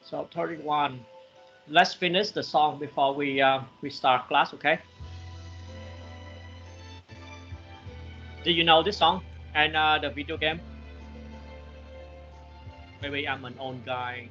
So 31. Let's finish the song before we start class, okay? Do you know this song and the video game? Maybe I'm an old guy.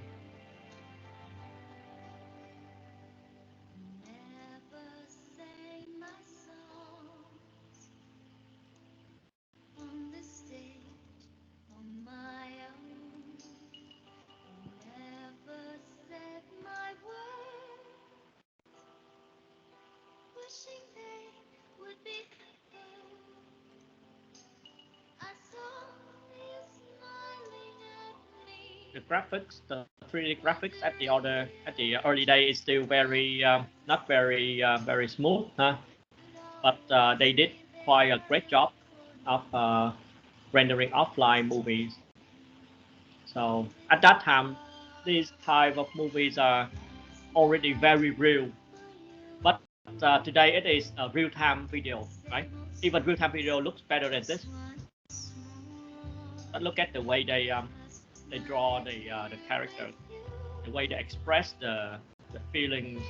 The graphics, the 3D graphics at the early day is still very not very very smooth, huh? But they did quite a great job of rendering offline movies. So at that time, these type of movies are already very real. But today it is a real-time video, right? Even real-time video looks better than this. But look at the way they draw the characters, the way they express the feelings.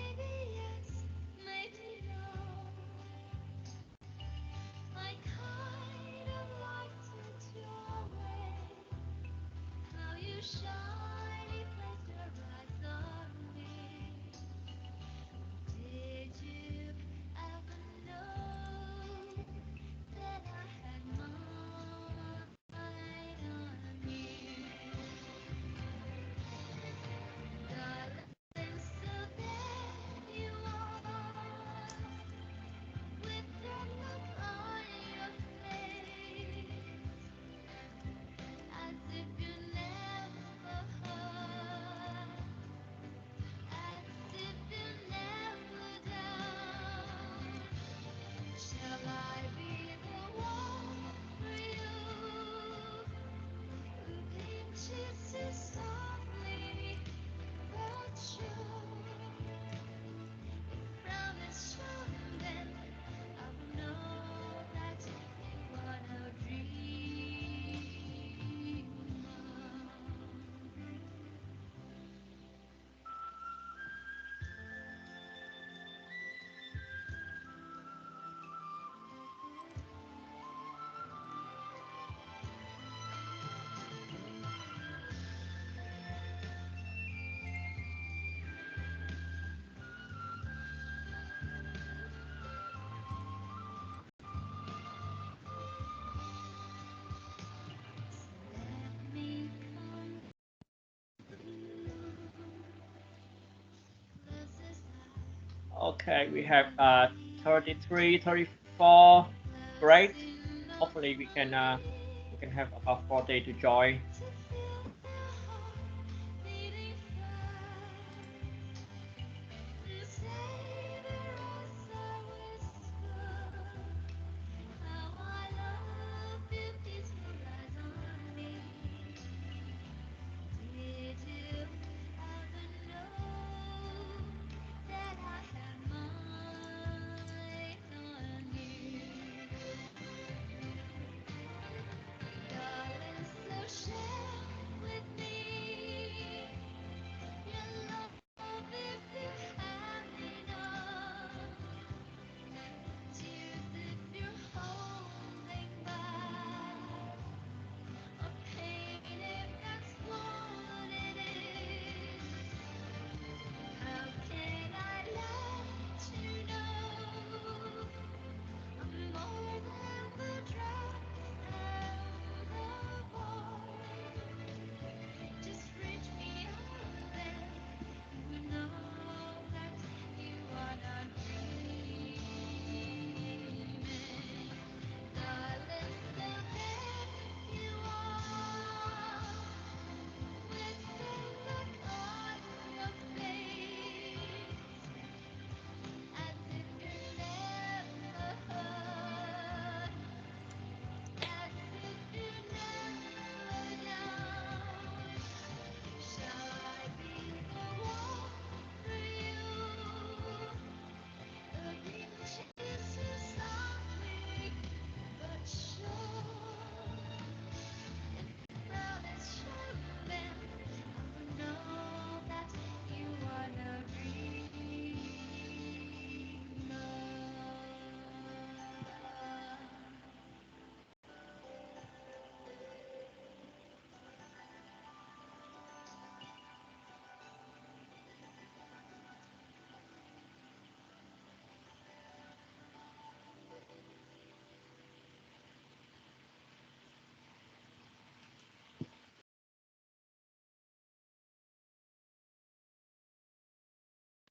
Okay, we have 33, 34. Great. Hopefully we can have about 40 to join.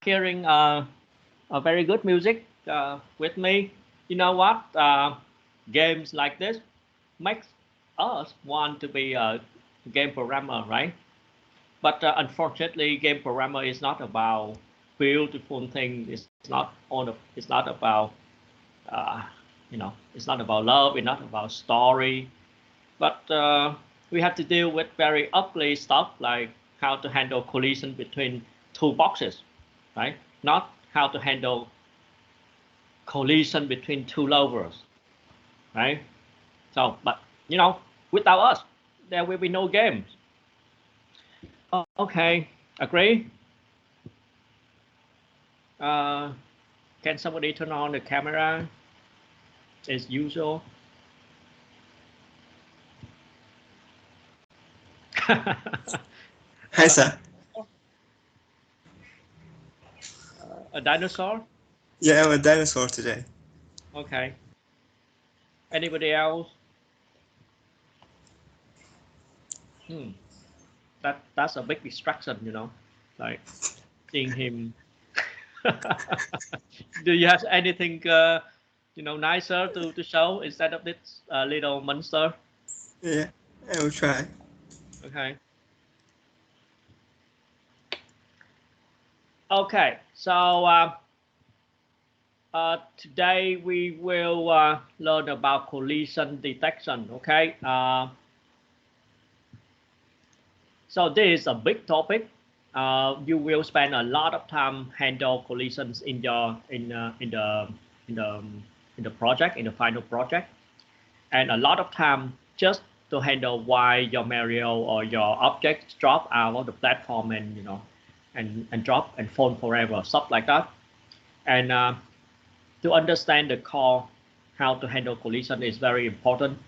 hearing a very good music with me. You know what? Games like this makes us want to be a game programmer, right? But unfortunately, game programmer is not about beautiful things. It's not about uh, it's not about love. It's not about story. But we have to deal with very ugly stuff like how to handle collision between two boxes, right? Not how to handle collision between two lovers, right? So, but without us, there will be no games. Okay, agree. Uh, can somebody turn on the camera as usual? Hi, sir. A dinosaur? Yeah, I'm a dinosaur today. Okay. Anybody else? Hmm. That's a big distraction, like seeing him. Do you have anything nicer to show instead of this little monster? Yeah, I will try. Okay. Okay. So today we will learn about collision detection. Okay. So this is a big topic. You will spend a lot of time handle collisions in your in the in the project, in the final project, and a lot of time just to handle why your Mario or your object drop out of the platform and and drop and fall forever, stuff like that. And to understand the core how to handle collision is very important.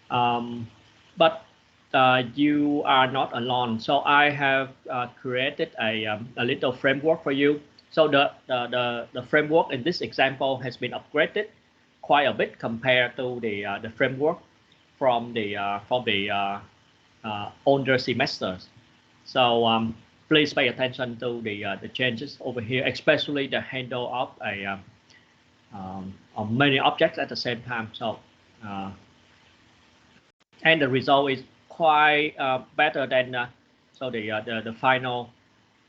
But you are not alone. So I have created a little framework for you. So the framework in this example has been upgraded quite a bit compared to the framework from the older semesters. So please pay attention to the changes over here, especially the handle of many objects at the same time. So and the result is quite better than so the final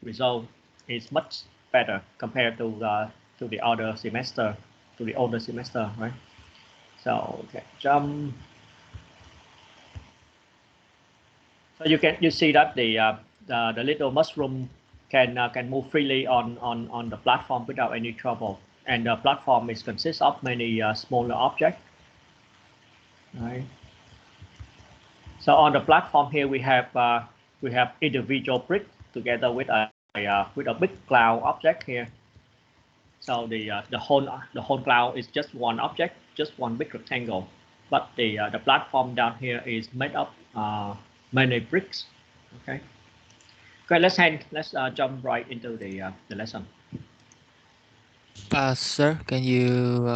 result is much better compared to the other semester to the older semester, right? So okay, jump. So you see that the little mushroom can move freely on the platform without any trouble, and the platform is consists of many smaller objects, right? So on the platform here we have individual bricks together with a big cloud object here. So the whole cloud is just one object, just one big rectangle. But the platform down here is made of many bricks. Okay. Okay. Let's jump right into the lesson. Sir, can you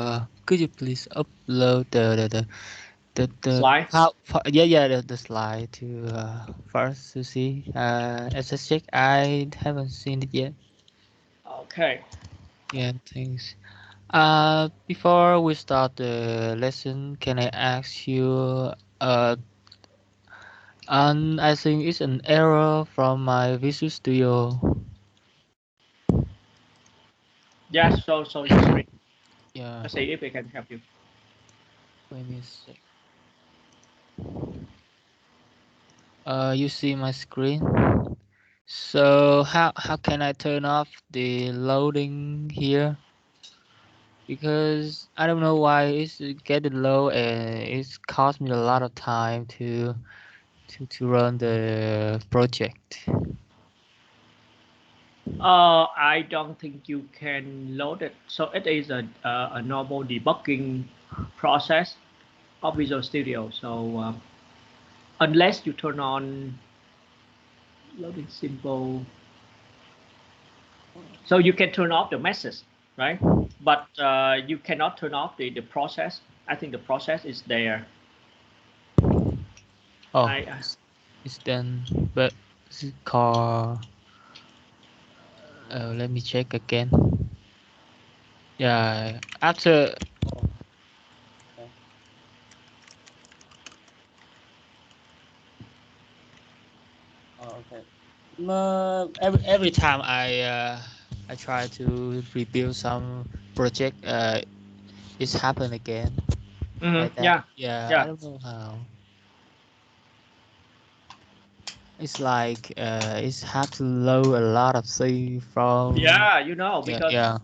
could you please upload the Slide. yeah the slide to first to see as a check. I haven't seen it yet. Okay. Yeah, thanks. Before we start the lesson, can I ask you and I think it's an error from my Visual Studio. Yes. So your screen. Yeah, Let's see if we can help you. let me see. You see my screen. So how can I turn off the loading here? Because I don't know why it's getting low and it's cost me a lot of time to run the project. I don't think you can load it. So it is a normal debugging process of Visual Studio. So unless you turn on loading symbol, so you can turn off the message, right? But you cannot turn off the process. I think the process is there. Oh, I it's done, but it's called Let me check again. Yeah, after. Oh, okay. Every time I try to rebuild some project, it's happened again like that. Yeah, Yeah, I yeah, don't know how. It's like it's have to load a lot of things from. yeah. You know, Yeah, because yeah.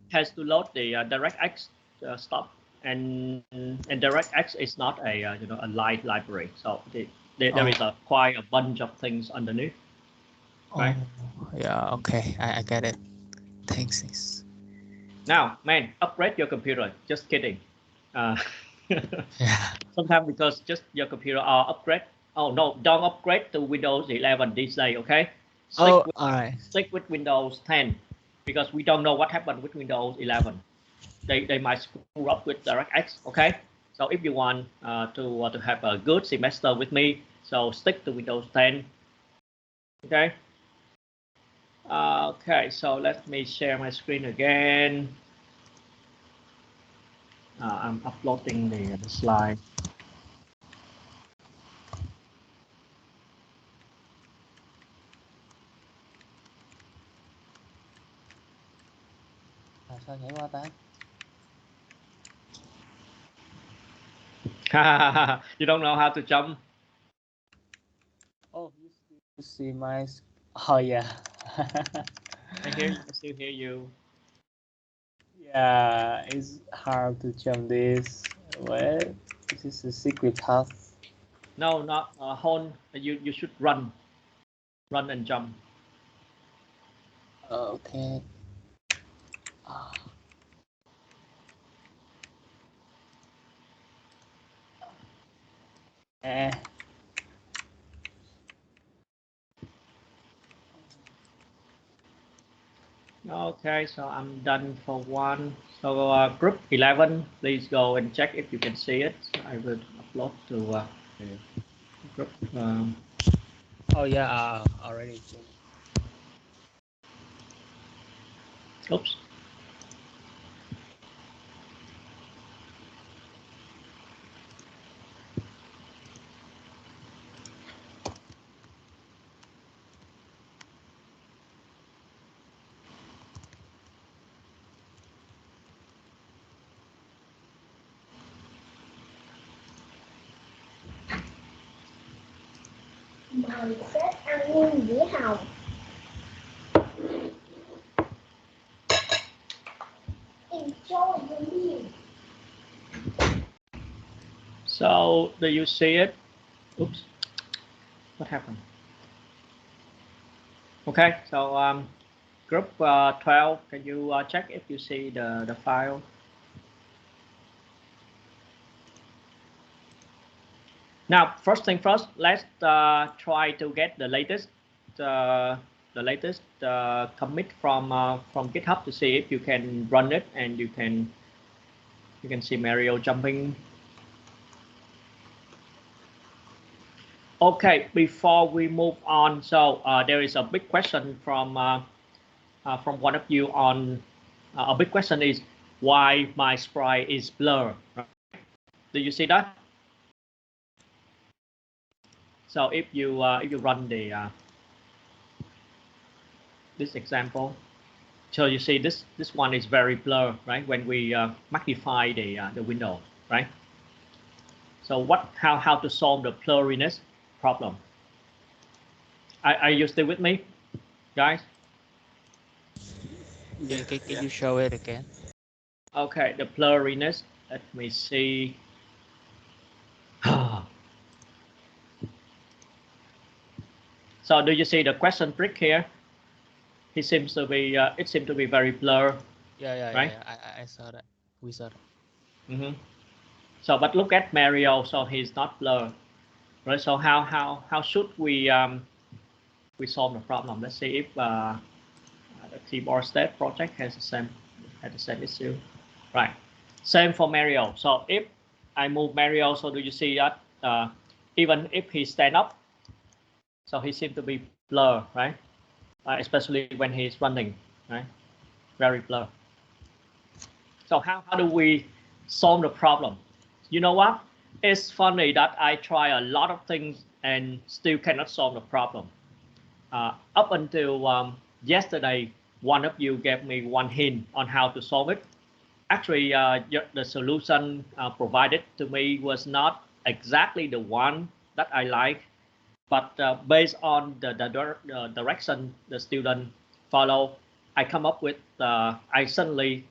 it has to load the DirectX stuff, and DirectX is not a a light library, so there Oh, is a quite a bunch of things underneath, right? oh, yeah. Okay, I get it. Thanks. Now, man, upgrade your computer. Just kidding. Uh, Yeah. Sometimes because just your computer are upgrade. Oh no, don't upgrade to Windows 11 these days. Okay, stick Oh, with all right. stick with Windows 10 because we don't know what happened with Windows 11. They might screw up with DirectX. Okay, so if you want to have a good semester with me, so stick to Windows 10. Okay. Okay, so let me share my screen again. I'm uploading the slide. Sao nhảy qua ta? You don't know how to jump. Oh, you see my. Oh yeah. I hear you. I still hear you. Yeah, it's hard to jump this. Well, this is a secret path. No, not hold. You should run and jump. Okay. Ah. Eh. Okay, so I'm done for one. So group 11, please go and check if you can see it. I will upload to group. Oh yeah, already. Oops. Mời sếp ăn nguyên dĩa hồng. Enjoy the meal. So do you see it? Oops. What happened? Okay, so group 12, can you check if you see the file? Now, first thing first, let's try to get the latest commit from GitHub to see if you can run it and you can see Mario jumping. Okay, before we move on, so there is a big question from one of you on. A big question is why my sprite is blur. Right? Do you see that? So if you run the this example, so you see this one is very blur, right? When we magnify the window, right? So how to solve the blurriness problem? Are you still with me, guys? Yeah, Can yeah. you show it again? Okay, the blurriness. Let me see. So do you see the question brick here? It seems to be very blur, right? I saw that. We saw that. Mm-hmm. So but look at Mario. So he's not blur, right? So how should we solve the problem? Let's see if the keyboard step project has the same issue, right? Same for Mario. So if I move Mario, so do you see that even if he stand up, so he seems to be blur, right? especially when he's running, right? Very blur. So how do we solve the problem? You know what? It's funny that I try a lot of things and still cannot solve the problem. Up until yesterday, one of you gave me one hint on how to solve it. Actually, the solution provided to me was not exactly the one that I like, but based on the direction the student follow, I come up with, I suddenly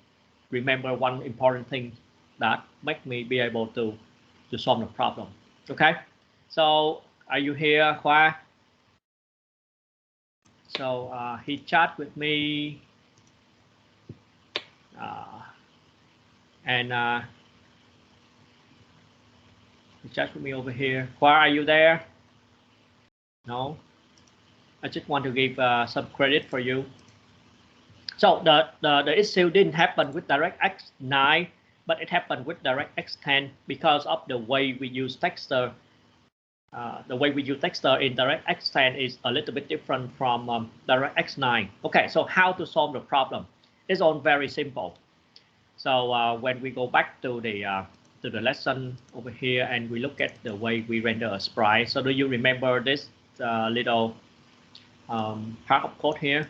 remember one important thing that make me be able to solve the problem. Okay, so are you here, Khoa? So he chat with me, and he chat with me over here. Khoa, are you there? No. I just want to give some credit for you. So the issue didn't happen with DirectX 9, but it happened with DirectX 10 because of the way we use texture. The way we use texture in DirectX 10 is a little bit different from DirectX 9. Okay, so how to solve the problem? It's all very simple. So when we go back to the lesson over here and we look at the way we render a sprite. So do you remember this little part of code here?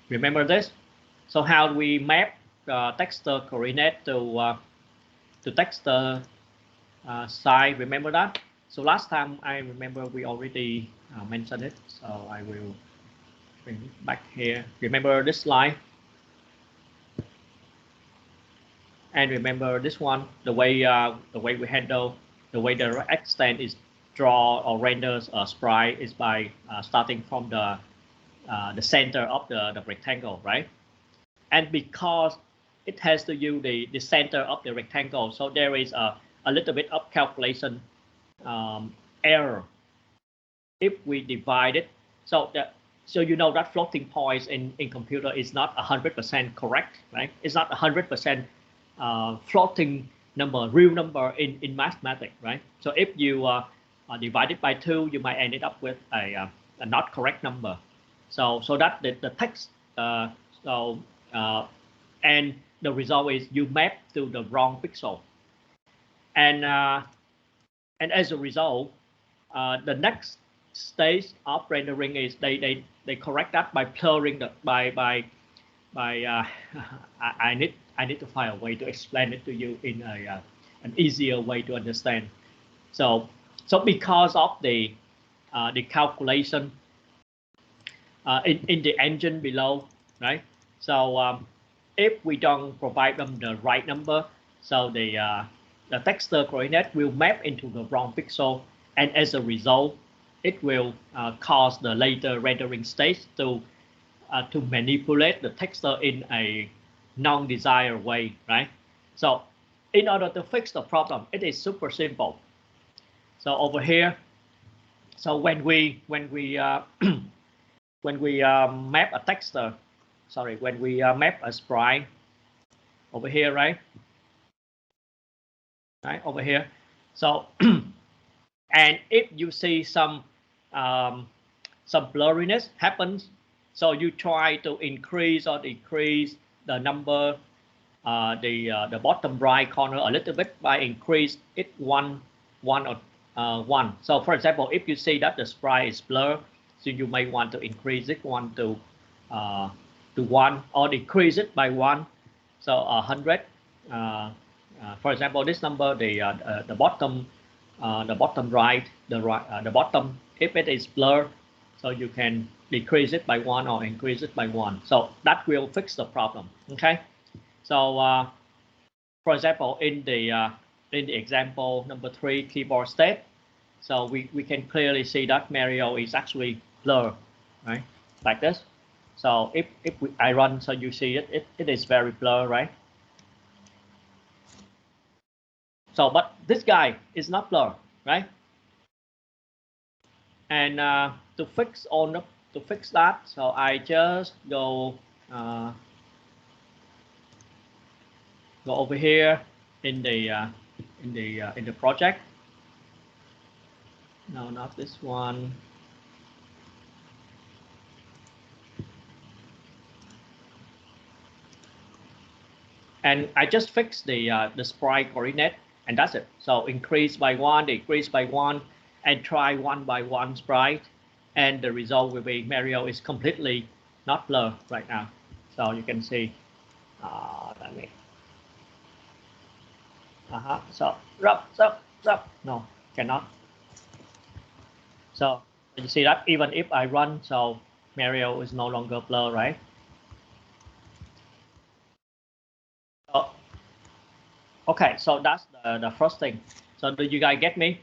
Remember this? So how do we map texture coordinate to texture side? Remember that? So last time I remember we already mentioned it. So I will bring it back here. Remember this slide? And remember this one, the way we handle, the way the extent is draw or renders a sprite is by starting from the center of the rectangle, right? And because it has to use the center of the rectangle, so there is a little bit of calculation error if we divide it. So you know that floating points in computer is not 100% correct, right? It's not 100% floating number, real number in mathematics, right? So if you divide it by 2, you might end it up with a not correct number. So that the text and the result is you map to the wrong pixel, and as a result, the next stage of rendering is they correct that by blurring the by I need to find a way to explain it to you in an easier way to understand. So because of the calculation in the engine below, right? So if we don't provide them the right number, so the texture coordinate will map into the wrong pixel, and as a result, it will cause the later rendering stage to manipulate the texture in a non-desired way, right? So in order to fix the problem, it is super simple. So over here, so when we when we map a texture, sorry, when we map a sprite over here, right over here. So and if you see some blurriness happens, so you try to increase or decrease the number, the bottom right corner a little bit by increase it one or one. So for example, if you see that the sprite is blurred, so you may want to increase it 1 to 1 or decrease it by 1. So 100. For example, this number, the bottom right, the bottom, if it is blurred, so you can decrease it by 1 or increase it by 1. So that will fix the problem. Okay. So for example, in the example number 3, keyboard state, so we can clearly see that Mario is actually blurred, right? Like this. So if I run, so you see it is very blurred, right? So but this guy is not blurred, right? And to fix that, so I just go over here in the project. No, not this one. and I just fix the sprite coordinate, and that's it. So increase by 1, decrease by 1, and try 1 by 1 sprite, and the result will be Mario is completely not blur right now. So you can see, let me, so no, cannot. So you see that even if I run, so Mario is no longer blur, right? So, okay, so that's the first thing. So do you guys get me?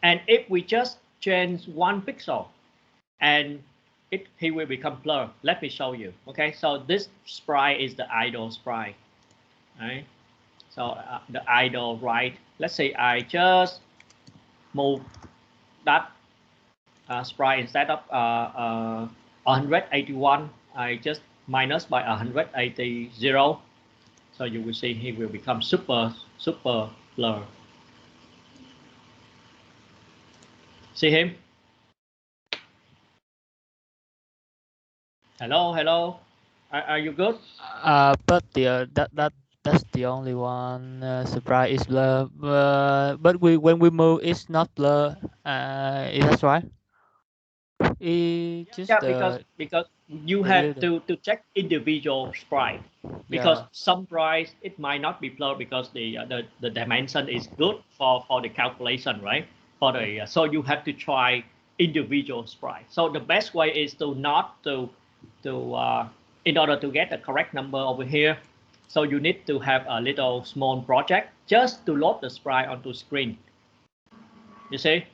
And if we just change 1 pixel, and he will become blur. Let me show you. Okay, so this sprite is the idle sprite, right? So the idle, right? Let's say I just move that sprite instead of 181, I just minus by 180. So you will see he will become super blur. See him? Hello. Are you good? But that's the only one surprise is blur. But when we move, it's not blur. Is that right? It just Yeah, because you have little. to check individual sprite, because Yeah. some sprites it might not be blurred because the dimension is good for the calculation, right? For the so you have to try individual sprite. So the best way is to not to in order to get the correct number over here. So you need to have a little small project just to load the sprite onto screen. You see?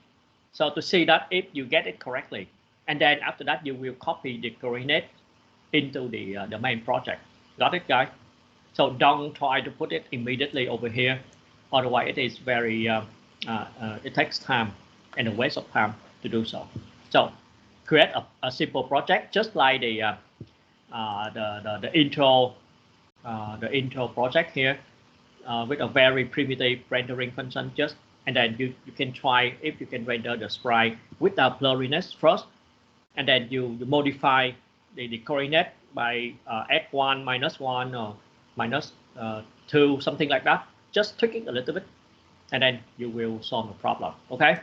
So to see that if you get it correctly, and then after that you will copy the coordinate into the main project. Got it, guys? So don't try to put it immediately over here, otherwise it is very it takes time and a waste of time to do so. So create a simple project just like the intro project here, with a very primitive rendering function, just and then you can try if you can render the sprite without blurriness first, and then you modify the coordinate by add 1 minus 1 or minus 2, something like that, just tweak it a little bit, and then you will solve the problem. Okay,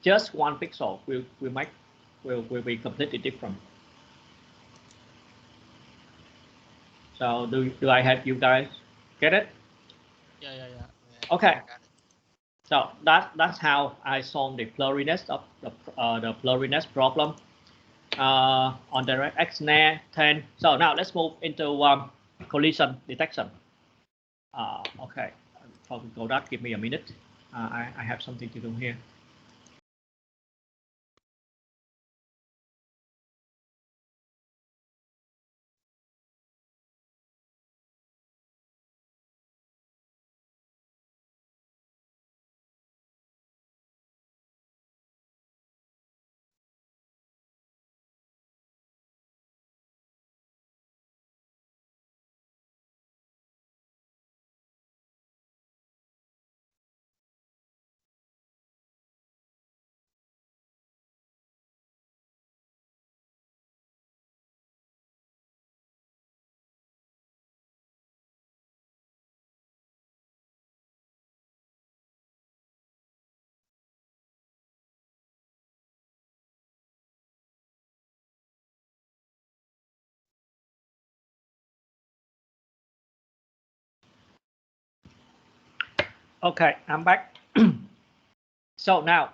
just 1 pixel will be completely different. So do I have you guys get it? Yeah. Okay. So that's how I solve the blurriness of the blurriness problem on DirectX 10. So now let's move into collision detection. Okay, before we go that, give me a minute. I have something to do here. Okay, I'm back. So now,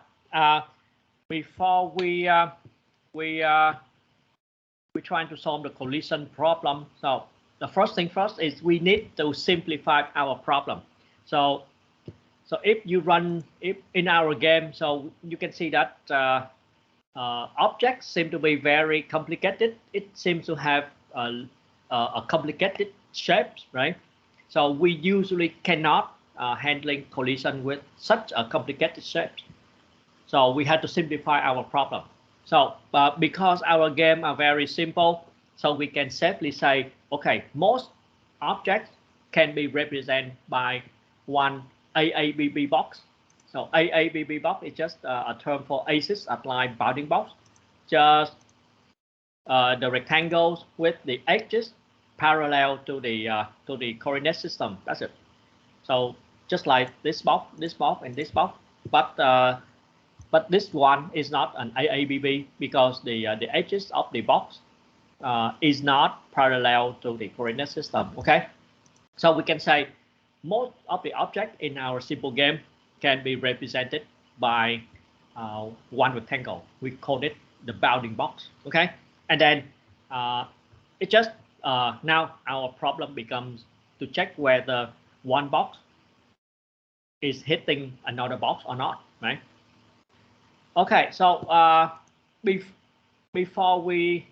before we're trying to solve the collision problem. So the first thing first is we need to simplify our problem. So if you run in our game, so you can see that objects seem to be very complicated. It seems to have a complicated shapes, right? So we usually cannot handling collision with such a complicated shapes. So we had to simplify our problem. So because our game are very simple, so we can safely say, okay, most objects can be represented by one AABB box. So AABB box is just a term for axis align bounding box. Just the rectangles with the edges parallel to the coordinate system. That's it. So just like this box, and this box, but this one is not an AABB because the edges of the box is not parallel to the coordinate system. Okay, so we can say most of the object in our simple game can be represented by one rectangle. We call it the bounding box. Okay, and then it just now our problem becomes to check whether one box is hitting another box or not, right? Okay, so before we,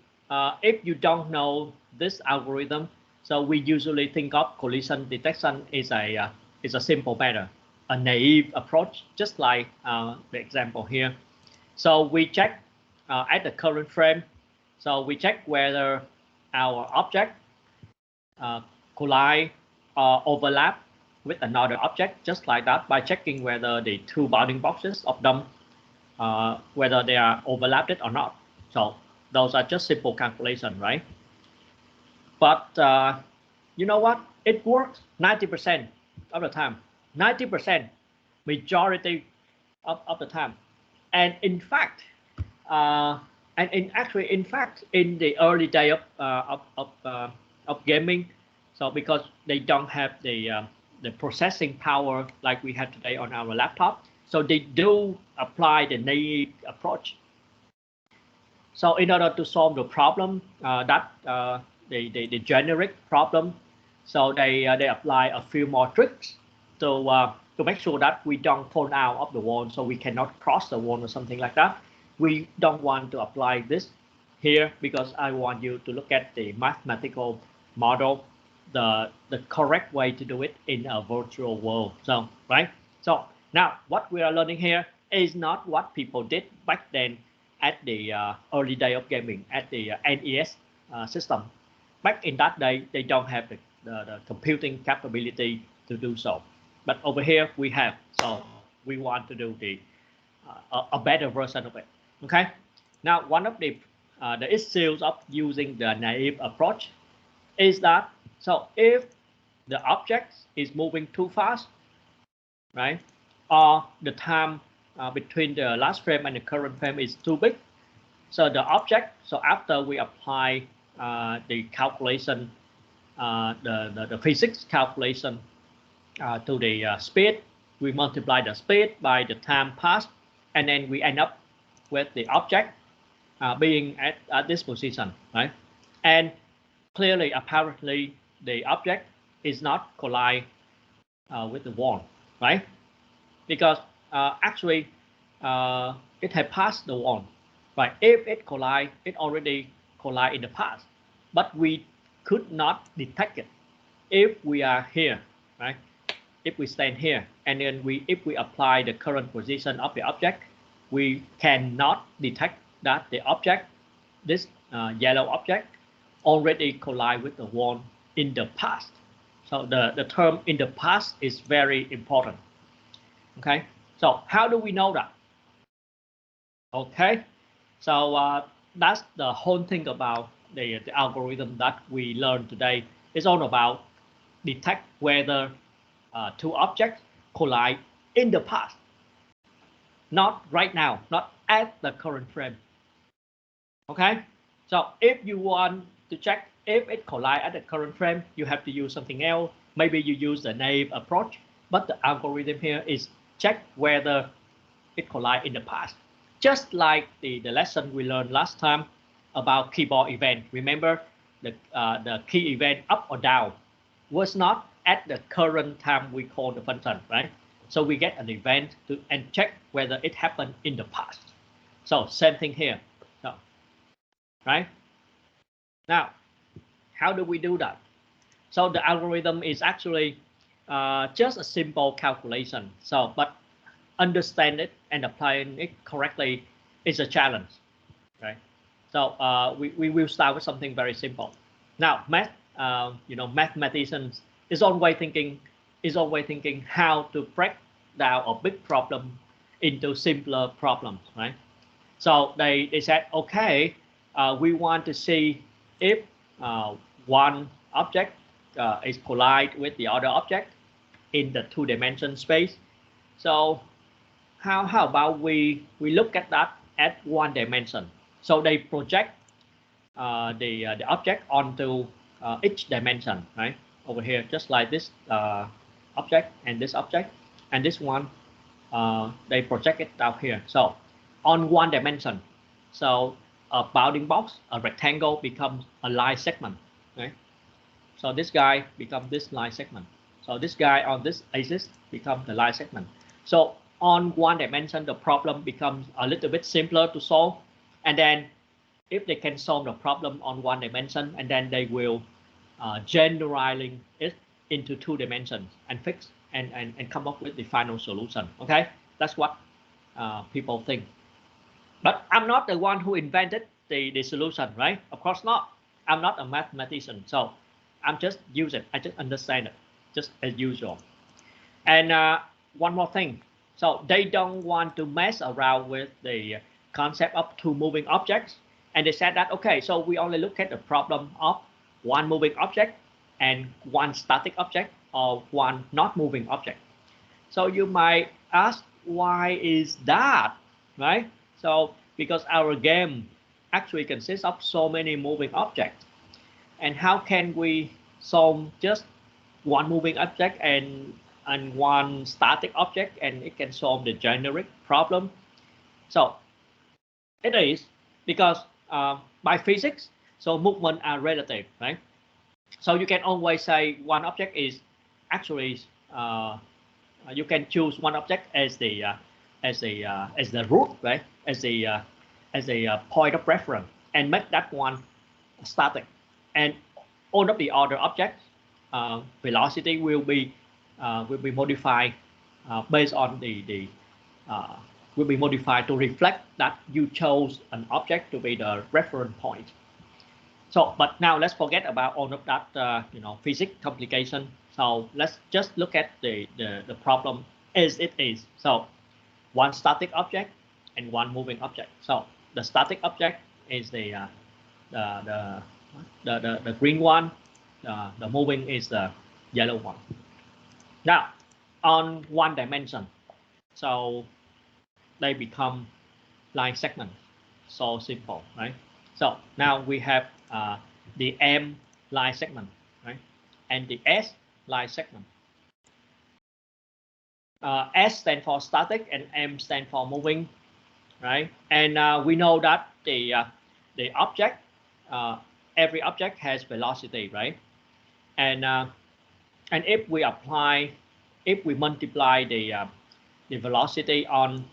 if you don't know this algorithm, so we usually think of collision detection is a simple matter, a naive approach, just like the example here. So we check at the current frame. So we check whether our object collide or overlap with another object, just like that, by checking whether the two bounding boxes of them, whether they are overlapped or not. So those are just simple calculation, right? But you know what? It works 90% of the time. 90% majority of the time. And in fact, in fact, in the early day of gaming, so because they don't have the processing power like we have today on our laptop, so they do apply the naive approach. So in order to solve the problem, the generic problem, so they apply a few more tricks to make sure that we don't fall out of the wall, so we cannot cross the wall or something like that. We don't want to apply this here because I want you to look at the mathematical model, the correct way to do it in a virtual world. So right. So now what we are learning here is not what people did back then at the early day of gaming, at the NES system. Back in that day, they don't have the computing capability to do so. But over here we have, so we want to do a better version of it. Okay. Now one of the issues of using the naive approach is that, so if the object is moving too fast, right, or the time between the last frame and the current frame is too big, so the object, so after we apply the calculation, the physics calculation to the speed, we multiply the speed by the time passed, and then we end up with the object being at this position, right? And clearly, apparently, the object is not collide with the wall, right? Because actually, it had passed the wall, right? If it collide, it already collide in the past, but we could not detect it if we are here, right? If we stand here, and then if we apply the current position of the object, we cannot detect that the object, this yellow object, already collide with the wall in the past. So the term in the past is very important. Okay, so how do we know that? Okay, so that's the whole thing about the algorithm that we learned today. It's all about detect whether two objects collide in the past, not right now, not at the current frame. Okay, so if you want to check if it collides at the current frame, you have to use something else. Maybe you use the naive approach, but the algorithm here is check whether it collides in the past. Just like the lesson we learned last time about keyboard event. Remember the key event up or down was not at the current time we call the function, right? So we get an event and check whether it happened in the past. So same thing here, so, right? Now, how do we do that? So the algorithm is actually just a simple calculation. So, but understand it and applying it correctly is a challenge, right? So we will start with something very simple. Now, mathematicians is always thinking how to break down a big problem into simpler problems, right? So they said, okay, we want to see if one object is collide with the other object in the two-dimensional space. So how about we look at that at one dimension? So they project the object onto each dimension, right? Over here, just like this object and this object, and this one, they project it down here. So on one dimension, so a bounding box, a rectangle becomes a line segment, right? So this guy becomes this line segment. So this guy on this axis becomes the line segment. So on one dimension, the problem becomes a little bit simpler to solve. And then if they can solve the problem on one dimension, and then they will generalizing it into two dimensions and fix and come up with the final solution. Okay, that's what people think. But I'm not the one who invented the solution, right? Of course not. I'm not a mathematician, so I'm just use it. I just understand it, just as usual. And one more thing. So they don't want to mess around with the concept of two moving objects. And they said that, okay, so we only look at the problem of one moving object and one static object or one not moving object. So you might ask, why is that, right? So because our game actually consists of so many moving objects. And how can we solve just one moving object and one static object and it can solve the generic problem? So it is because by physics, so movement are relative, right? So you can always say one object is actually you can choose one object as the root, right? As a point of reference and make that one static. And all of the other objects, velocity will be modified based on will be modified to reflect that you chose an object to be the reference point. So, but now let's forget about all of that, physics complication. So let's just look at the problem as it is. So one static object and one moving object. So the static object is the green one. The moving is the yellow one. Now, on one dimension, so they become line segments. So simple, right? So now we have the M line segment, right? And the S line segment. S stands for static and M stands for moving, right? And we know that the object, every object has velocity, right? And if we multiply the velocity on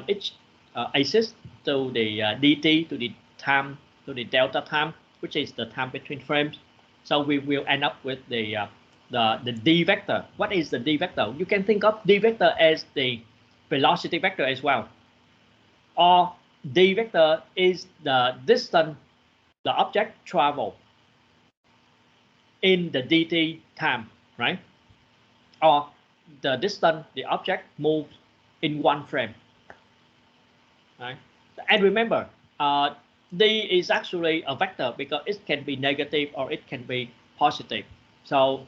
each axis to the dt to the time to the delta time, which is the time between frames, so we will end up with the d vector. What is the d vector? You can think of d vector as the velocity vector as well, or d vector is the distance the object travel in the dt time, right? Or the distance the object moves in one frame, right? And remember, d is actually a vector because it can be negative or it can be positive. So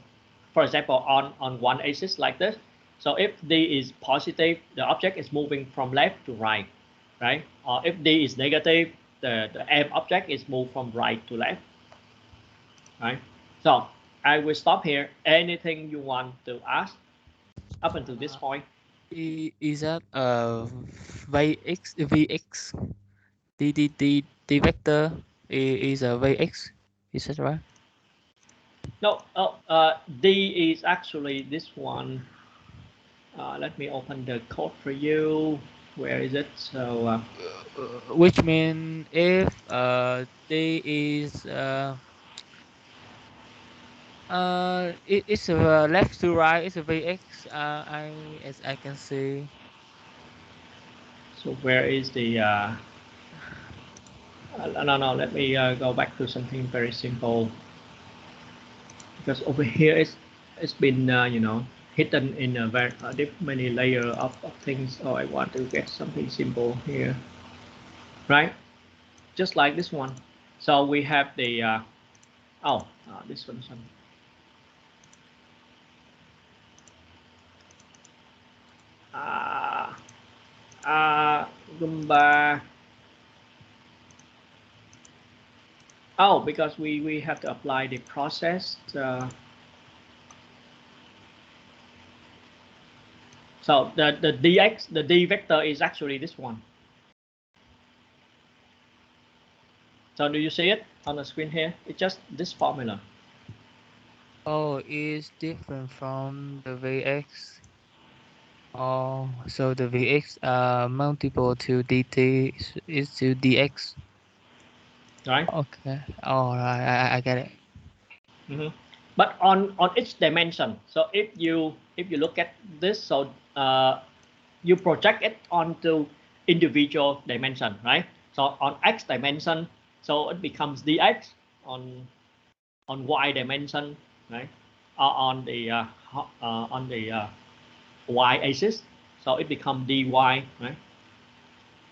for example, on one axis like this, so if d is positive, the object is moving from left to right, right? Or if d is negative, the m object is moved from right to left, right? So I will stop here. Anything you want to ask up until this point? Is that Vx the vector is a Vx? Is that right? No, d is actually this one. Let me open the code for you. Where is it? So Which mean if d is it's a left to right, it's a Vx. As I can see. so where is the no, let me go back to something very simple, because over here it's been hidden in a very many layer of things. So I want to get something simple here, right? Just like this one. So we have the this one. Goomba. Oh, because we have to apply the process. So the dx, the d vector is actually this one. So do you see it on the screen here? It's just this formula. Oh, it's different from the Vx. Oh, so the Vx multiple to dt is to dx. Right. Okay. All right. I get it. But on each dimension. So if you look at this, so you project it onto individual dimension, right? So on x dimension, so it becomes dx. On y dimension, right? On the y axis, so it becomes dy, right?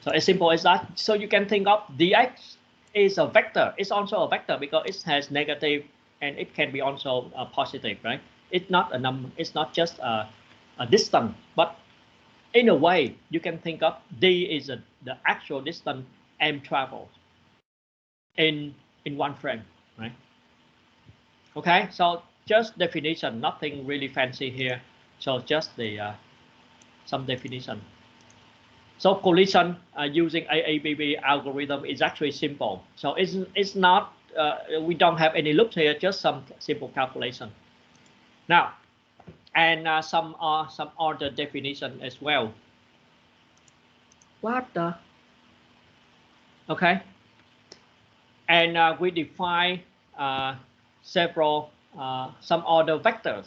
So as simple as that. So you can think of dx is a vector. It's also a vector because it has negative and it can be also positive, right? It's not a number. It's not just a distance, but in a way you can think of d is the actual distance m travels in one frame, right? Okay, so just definition, nothing really fancy here. So just the some definition. So collision using AABB algorithm is actually simple. So it's not, we don't have any loops here, just some simple calculation. Now, and some other definition as well. What the? Okay. And we define several some other vectors.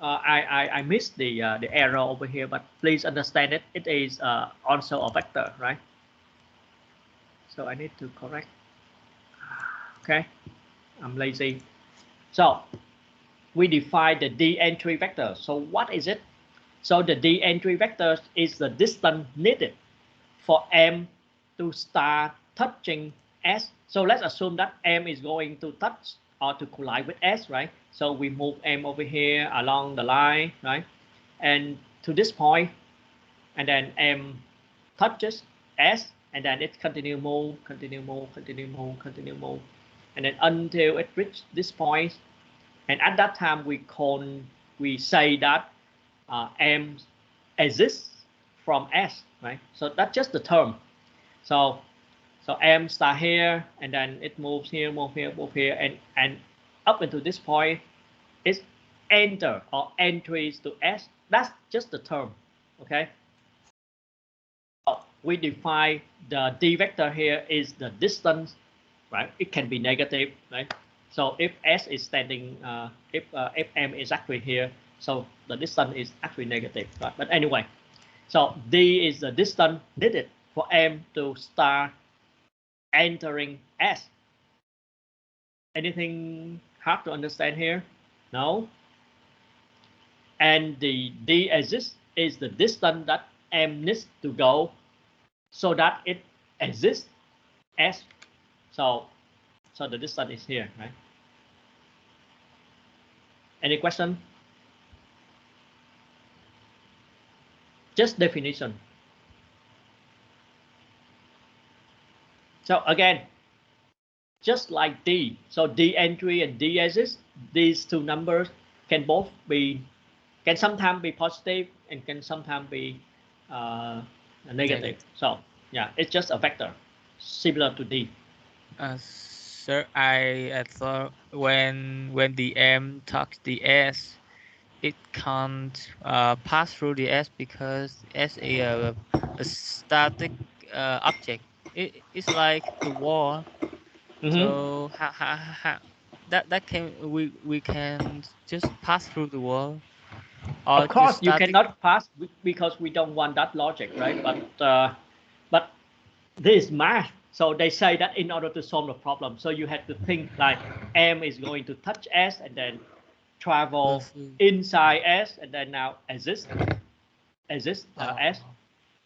I missed the error over here, but please understand it. It is also a vector, right? So I need to correct. Okay, I'm lazy. So we define the d entry vector. So what is it? So the d entry vector is the distance needed for m to start touching s. So let's assume that m is going to touch or to collide with s, right? So we move m over here along the line, right? And to this point, and then m touches s, and then it continue move, continue move, continue move, continue move, and then until it reaches this point. And at that time, we say that m exists from s, right? So that's just the term. So m start here, and then it moves here, move here, move here, and up until this point, it's enter or entries to s. That's just the term, okay? So we define the d vector here is the distance, right? It can be negative, right? So if s is standing, if m is actually here, so the distance is actually negative, right? But anyway, so d is the distance needed for m to start entering S. Anything hard to understand here? No. And the d exists is the distance that m needs to go so that it exists S. So the distance is here, right? Any question? Just definition. So again, just like d, so d entry and d exist, these two numbers can both be, can sometimes be positive and can sometimes be negative. So yeah, it's just a vector similar to d. Sir, I thought when the m touch the s, it can't pass through the s because s is a static object. It's like the wall. So that can we can just pass through the wall, or Of course, just you static. cannot pass because we don't want that logic, right? But this is math. So they say that in order to solve the problem, so you have to think like m is going to touch s and then travel inside s and then now exist s.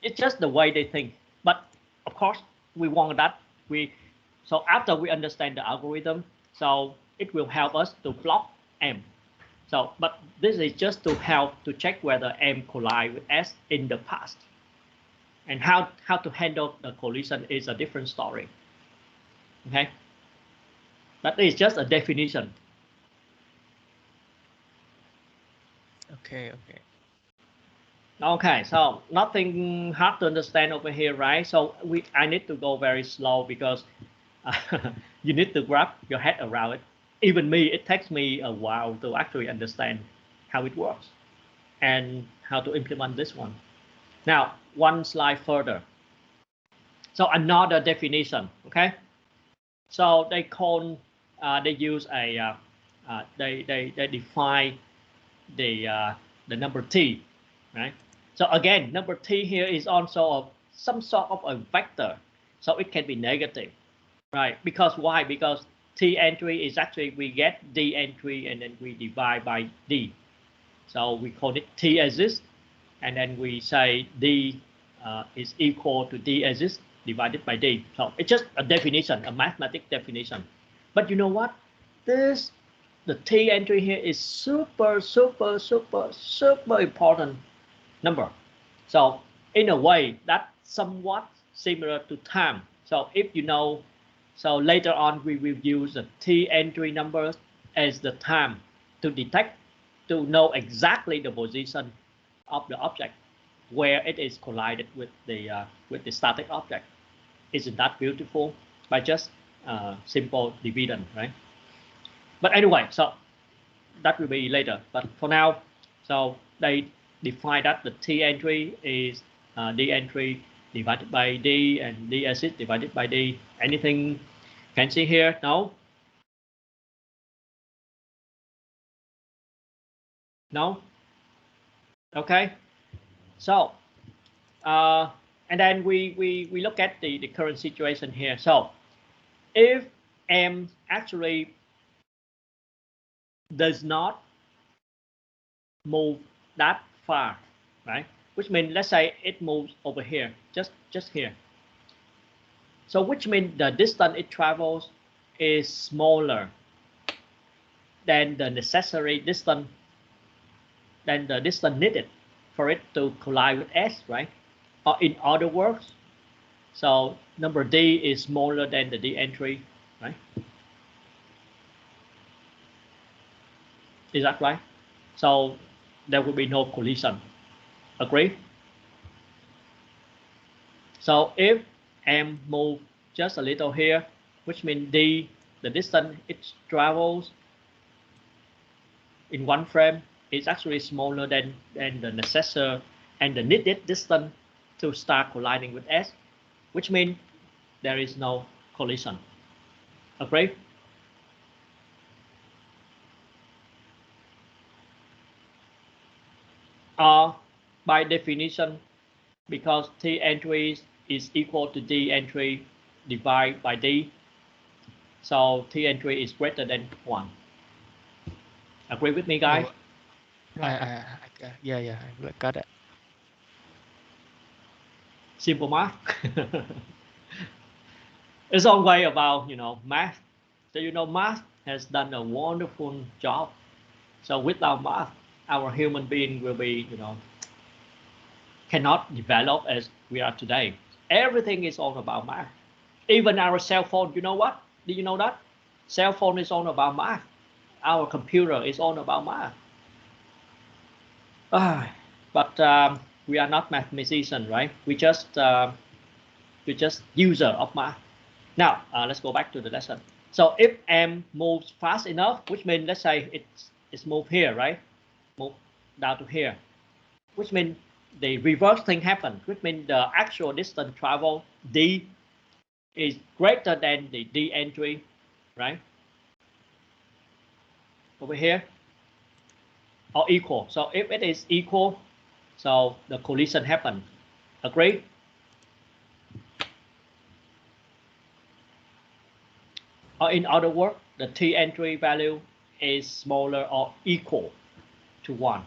It's just the way they think. But of course, we want that. So after we understand the algorithm, so it will help us to block m. So, but this is just to help to check whether M collide with S in the past. And how to handle the collision is a different story. Okay? That is just a definition. Okay. Okay, so nothing hard to understand over here, right? So I need to go very slow because you need to wrap your head around it. Even me, it takes me a while to actually understand how it works and how to implement this one. Now, one slide further. So another definition, okay? So they call, they use a, they define the number t, right? So again, number t here is also some sort of a vector, so it can be negative, right? Because why? Because t entry is actually we get d entry and then we divide by d, so we call it t axis, and then we say d is equal to d axis divided by d. So it's just a definition, a mathematical definition. But you know what? The t entry here is super important number. So in a way, that's somewhat similar to time. So if you know, so later on we will use the t entry numbers as the time to detect, to know exactly the position of the object where it is collided with the static object. Isn't that beautiful? By just simple division, right? But anyway, so that will be later. But for now, so they define that the T entry is D entry divided by D and D axis divided by D. Anything fancy here? No? No? Okay. So, and then we look at the current situation here. So, if M actually does not move that far, right? Which means, let's say it moves over here, just here. So which means the distance it travels is smaller than the necessary distance, than the distance needed for it to collide with S, right? Or in other words, so number D is smaller than the D entry, right? Is that right? So there will be no collision. Agree? So if M move just a little here, which means D, the distance it travels in one frame is actually smaller than the necessary and the needed distance to start colliding with S, which means there is no collision. Agree? Or by definition, because T entry is equal to D entry divided by D, so T entry is greater than 1. Agree with me, guys? Yeah, I got it. Simple math. It's all way about math. So math has done a wonderful job. So without math, our human being will be cannot develop as we are today. Everything is all about math. Even our cell phone, you know what? Did you know that? Cell phone is all about math. Our computer is all about math. But we are not mathematicians, right? We just user of math. Now let's go back to the lesson. So if M moves fast enough, which means let's say it's moved here, right? Move down to here, which means the reverse thing happened, which means the actual distance traveled D is greater than the D entry, right? Over here, or equal. So if it is equal, so the collision happened. Agree? Or in other words, the T entry value is smaller or equal to 1.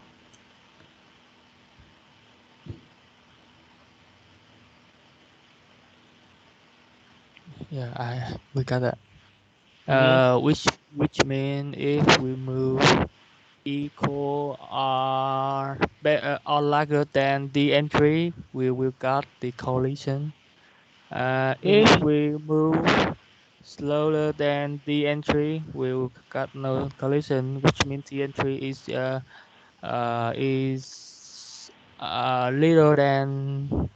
Yeah, we got that. Which mean if we move equal or larger than the entry, we will got the collision. If we move slower than the entry, we will got no collision, which means the entry is little than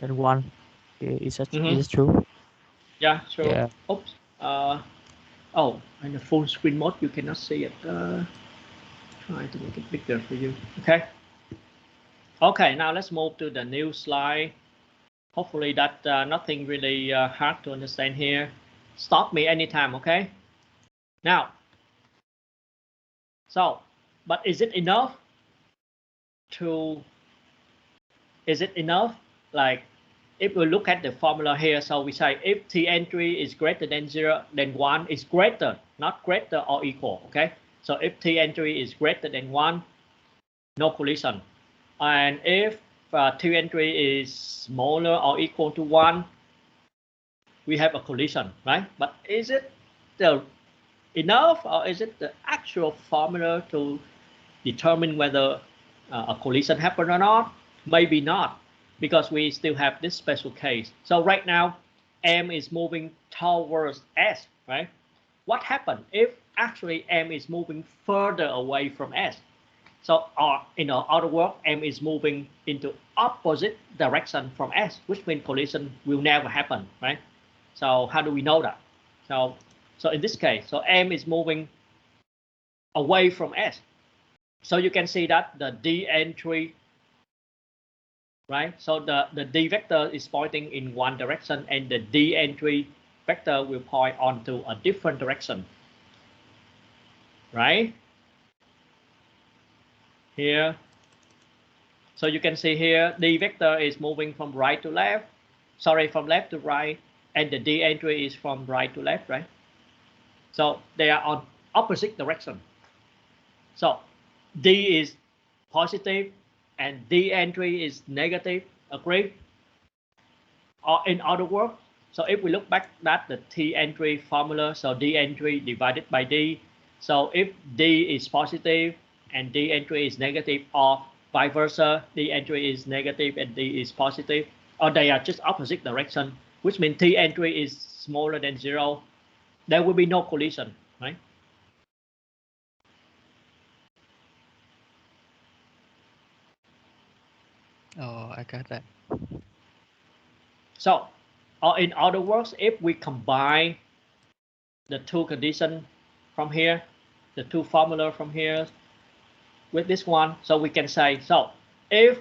one. Is that true? Yeah, sure. Yeah. Oops. Oh, in the full screen mode, you cannot see it. Try to make it bigger for you. Okay. Okay, now let's move to the new slide. Hopefully that nothing really hard to understand here. Stop me anytime, okay? Now, so, but is it enough like if we look at the formula here, so we say if t entry is greater than 0, then 1 is greater, not greater or equal, okay? So if t entry is greater than 1, no collision. And if t entry is smaller or equal to 1, we have a collision, right? But is it enough, or is it the actual formula to determine whether a collision happened or not? Maybe not, because we still have this special case. So right now, M is moving towards S, right? What happened if actually M is moving further away from S? So in other words, M is moving into opposite direction from S, which means collision will never happen, right? So how do we know that? So in this case, so M is moving away from S. So you can see that the D entry, right? So the D vector is pointing in one direction, and the D entry vector will point onto a different direction, right? Here. So you can see here, D vector is moving from right to left, from left to right, and the D entry is from right to left, right? So they are on opposite direction. So D is positive and D entry is negative, agree? Or in other words, so if we look back at the T entry formula, so D entry divided by D. So if D is positive and D entry is negative, or vice versa, D entry is negative and D is positive, or they are just opposite direction, which means T entry is smaller than 0, there will be no collision, right? Oh, I got that. So, or in other words, if we combine the two conditions from here, the two formula from here with this one, so we can say, so if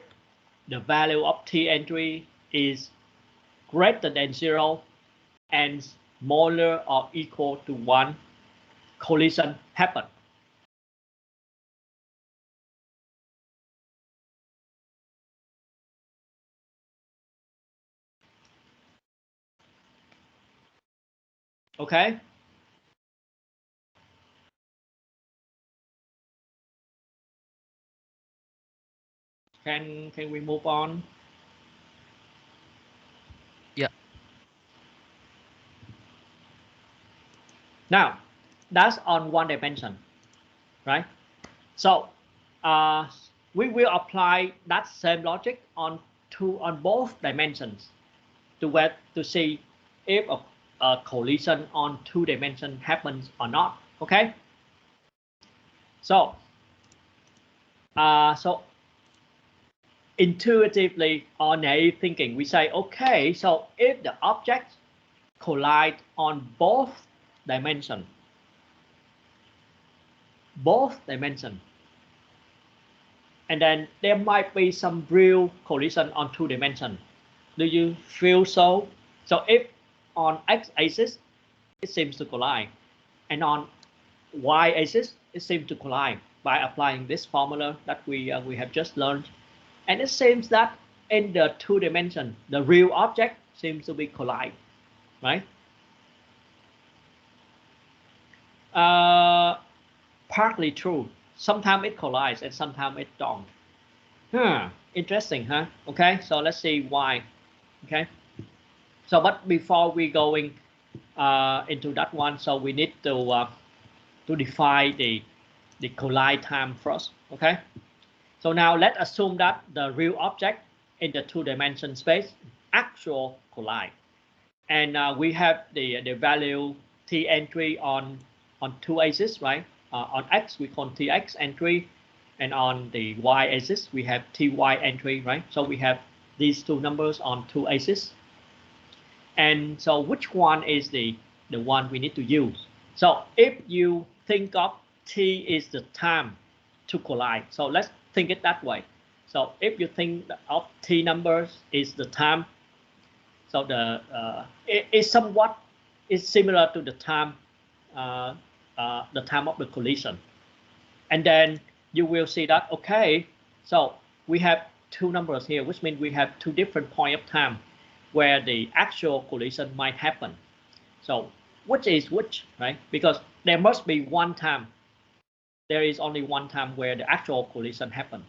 the value of T entry is greater than 0 and smaller or equal to 1, collision happen. Okay? Can we move on? Yeah. Now, that's on one dimension, right? So we will apply that same logic on both dimensions to see if a collision on 2 dimensions happens or not. Okay. So so intuitively or naive thinking, we say, okay, so if the objects collide on both dimensions, and then there might be some real collision on 2 dimensions. Do you feel so? So if on x-axis, it seems to collide, and on y-axis, it seems to collide by applying this formula that we have just learned. And it seems that in the 2 dimension, the real object seems to be collide, right? Partly true. Sometimes it collides and sometimes it don't. Interesting, huh? Okay, so let's see why. Okay, so but before we going into that one, so we need to define the collide time first. Okay. So now let's assume that the real object in the two-dimension space actual collide, and we have the value t entry on two axes, right? On x we call tx entry, and on the y axis we have ty entry, right? So we have these two numbers on two axes, and so which one is the one we need to use? So if you think of t is the time to collide, so let's think it that way. So if you think of t numbers is the time, so it is somewhat is similar to the time of the collision, and then you will see that okay, so we have two numbers here, which means we have two different points of time where the actual collision might happen. So which is which, right? Because there must be one time. There is only one time where the actual collision happened.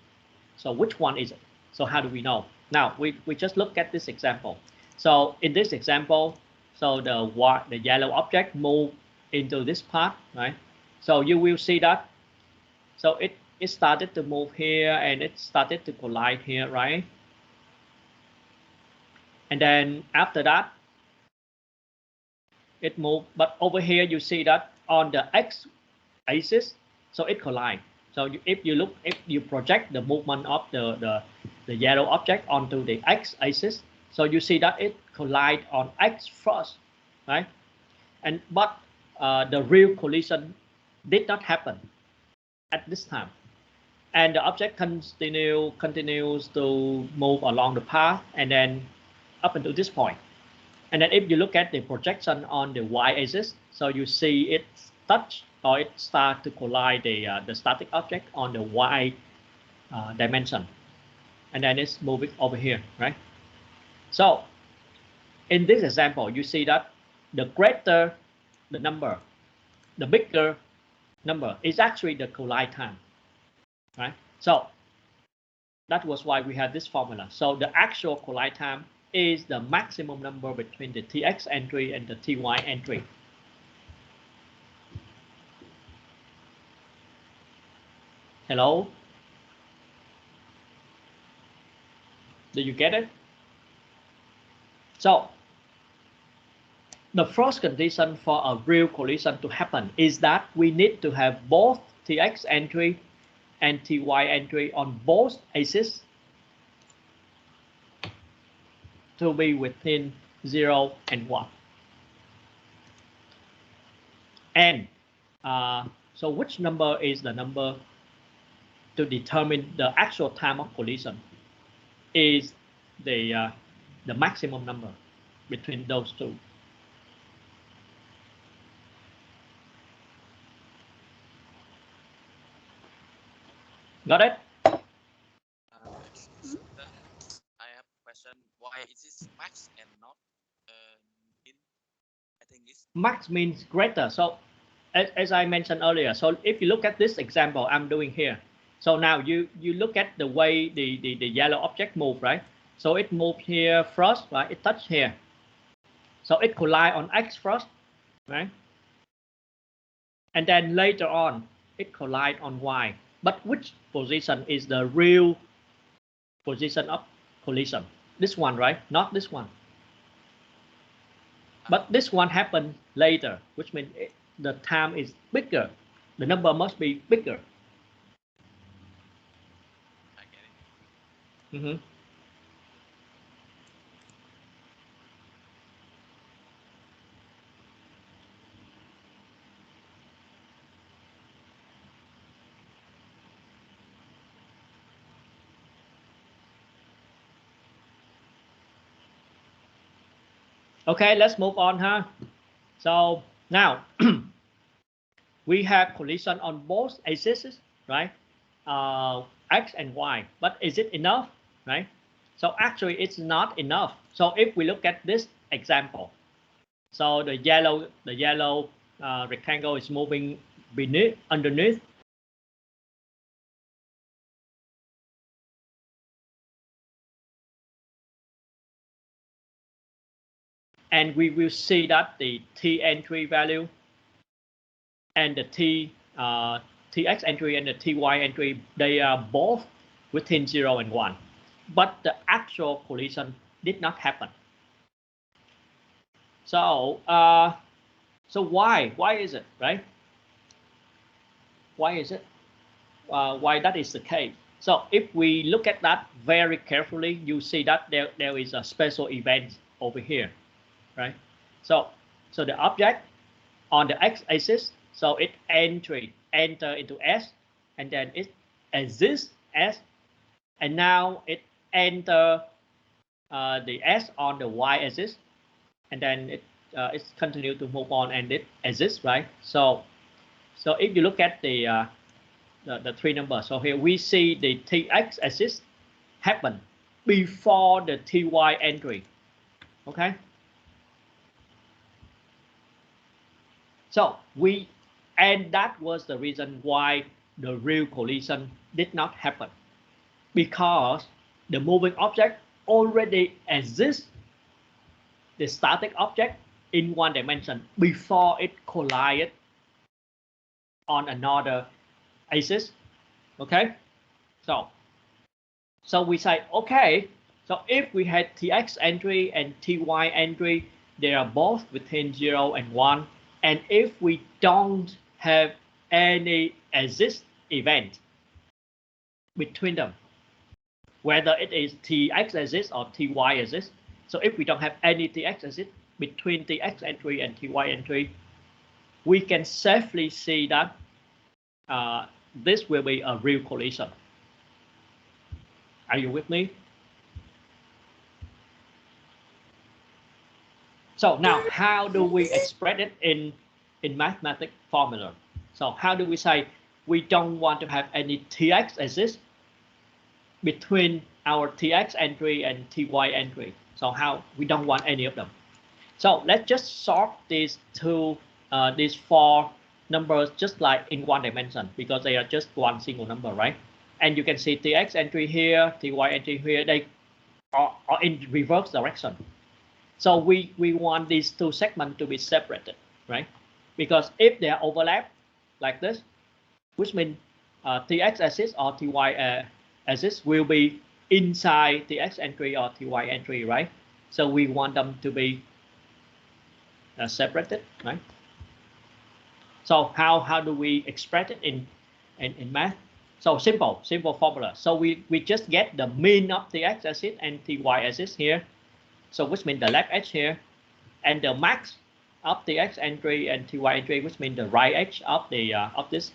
So which one is it? So how do we know? Now we just look at this example. So in this example, so the yellow object moved into this part, right? So you will see that. So it started to move here and it started to collide here, right? And then after that, it moved. But over here, you see that on the x-axis, so it collides. So if you project the movement of the yellow object onto the x-axis, so you see that it collides on x first, right? And but the real collision did not happen at this time, and the object continues to move along the path and then up until this point. And then if you look at the projection on the y-axis, so you see it touch or it start to collide the static object on the y dimension, and then it's moving over here, right? So in this example, you see that the greater the number, the bigger number is actually the collide time, right? So that was why we have this formula. So the actual collide time is the maximum number between the tx entry and the ty entry. Hello? Do you get it? So the first condition for a real collision to happen is that we need to have both tx entry and ty entry on both axes to be within 0 and 1. And so which number is the number to determine the actual time of collision is the maximum number between those two. Got it? I have a question. Why is this max and not min? I think it's Max means greater. So as I mentioned earlier, so if you look at this example I'm doing here, so now you look at the way the yellow object move, right? So it moved here first, right? It touched here. So it collide on x first, right? And then later on, it collide on y. But which position is the real position of collision? This one, right? Not this one. But this one happened later, which means the time is bigger. The number must be bigger. I get it. Okay, let's move on, huh? So now we have collision on both axes, right? X and Y, but is it enough, right? So actually it's not enough. So if we look at this example, so the yellow rectangle is moving underneath. And we will see that the T entry value and the T Tx entry and the Ty entry, they are both within 0 and 1, but the actual collision did not happen. So so why is it, right? Why is it? Why that is the case? So if we look at that very carefully, you see that there is a special event over here, right? So the object on the x-axis, so it enter into S, and then it exists S, and now it enter the S on the y-axis, and then it's continue to move on and it exists, right? So if you look at the three numbers, so here we see the Tx axis happen before the Ty entry, okay? So and that was the reason why the real collision did not happen, because the moving object already exists, the static object, in one dimension before it collided on another axis, okay? So we say, okay, so if we had Tx entry and Ty entry, they are both within 0 and 1, and if we don't have any exist event between them, whether it is Tx exist or Ty exist, so if we don't have any Tx exist between Tx entry and Ty entry, we can safely see that this will be a real collision. Are you with me? So now, how do we express it in mathematical formula? So how do we say we don't want to have any Tx exist between our Tx entry and Ty entry? So how we don't want any of them. So let's just sort these four numbers just like in one dimension, because they are just one single number, right? And you can see Tx entry here, Ty entry here, they are in reverse direction. So we want these two segments to be separated, right? Because if they are overlap like this, which means Tx axis or Ty axis will be inside Tx entry or Ty entry, right? So we want them to be separated, right? So how do we express it in math? So simple formula. So we just get the mean of the x-axis and Ty axis here. So which means the left edge here, and the max of the x entry and Ty entry, which means the right edge of the of this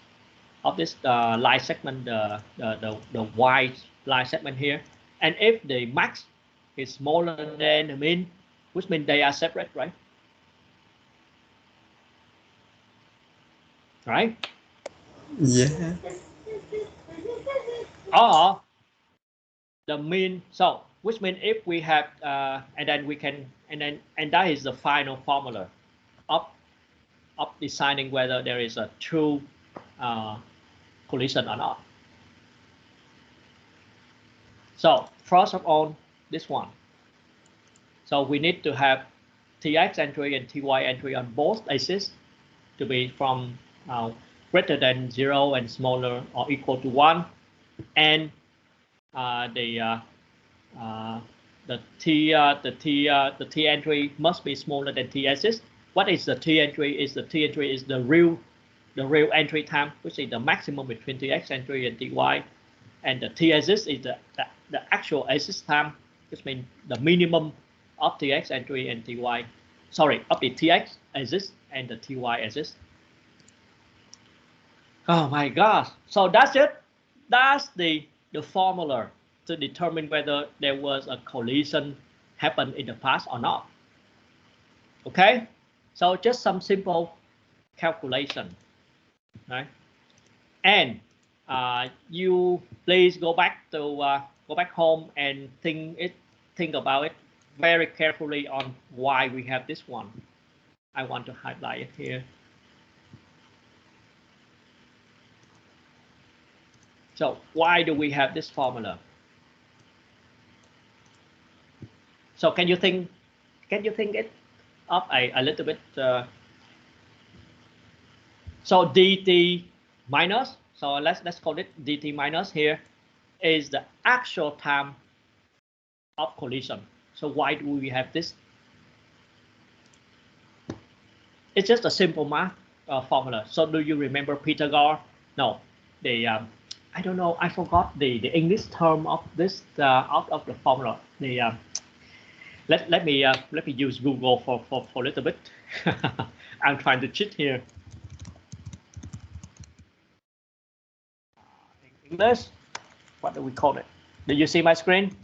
line segment, the y line segment here. And if the max is smaller than the mean, which means they are separate, right? Right? Yeah. Or the mean, so which means if we have and then we can and that is the final formula of deciding whether there is a true collision or not. So first of all, this one. So we need to have Tx entry and Ty entry on both axes to be from greater than 0 and smaller or equal to 1, and the T entry must be smaller than T axis. What is the T entry? The T entry is the real entry time, which is the maximum between Tx entry and Ty, and the T axis is the actual axis time, which means the minimum of Tx entry and Ty. Sorry, of the Tx axis and the Ty axis. Oh my gosh! So that's it. That's the formula to determine whether there was a collision happened in the past or not. Okay, so just some simple calculation, right? And you please go back home and think about it very carefully on why we have this one. I want to highlight it here. So why do we have this formula? So can you think it up a little bit? So dt minus So let's call it dt minus here is the actual time of collision. So why do we have this? It's just a simple math formula. So do you remember Pythagoras? No, the I don't know. I forgot the English term of this of the formula. The let me use Google for a little bit. I'm trying to cheat here. In English, what do we call it? Do you see my screen?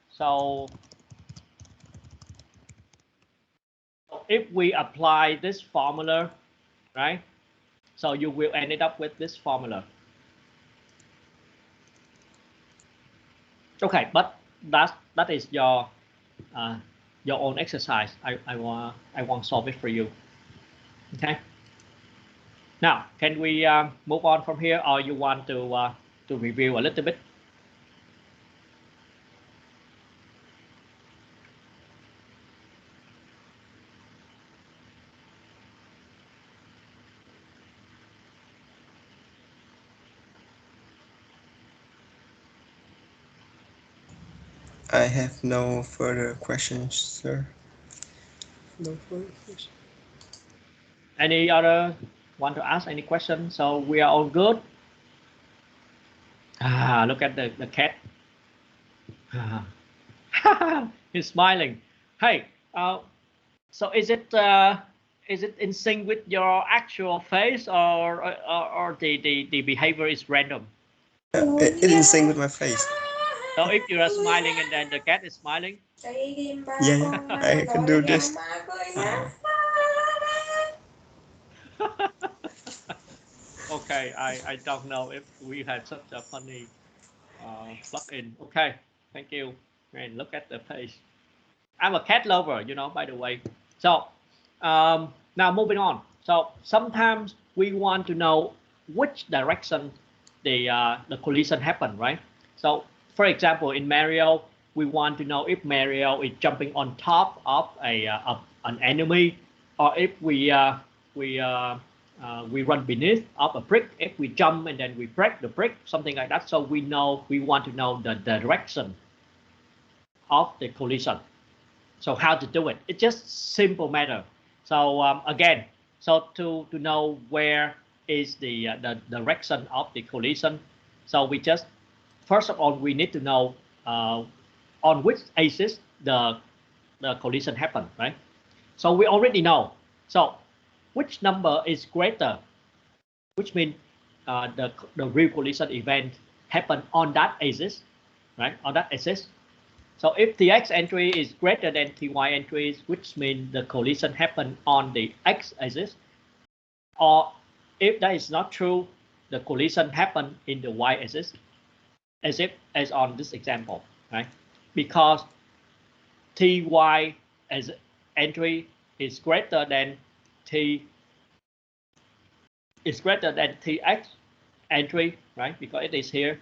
So if we apply this formula, right? So you will end up with this formula. Okay, but that is your own exercise. I want solve it for you. Okay. Now, can we move on from here, or you want to review a little bit? I have no further questions, sir. No further questions. Any other want to ask any question? So we are all good. Look at the cat. He's smiling. Hey, so is it in sync with your actual face, or the behavior is random? It is sync with my face. So if you are smiling and then the cat is smiling. Yeah, I can do this. Okay, I don't know if we had such a funny plug-in. Okay, thank you. And look at the face. I'm a cat lover, you know, by the way. So now moving on. So sometimes we want to know which direction the collision happened, right? So for example, in Mario, we want to know if Mario is jumping on top of of an enemy, or if we run beneath of a brick. If we jump and then we break the brick, something like that. So we want to know the direction of the collision. So how to do it? It's just simple matter. So again, so to know where is the direction of the collision, so we just first of all we need to know on which axis the collision happened, right? So we already know. So which number is greater, which means the real collision event happened on that axis, right? On that axis. So if the x entry is greater than ty entries, which means the collision happened on the x-axis, or if that is not true, the collision happened in the y-axis, as on this example, right? Because ty as entry is greater than tx entry, right? Because it is here,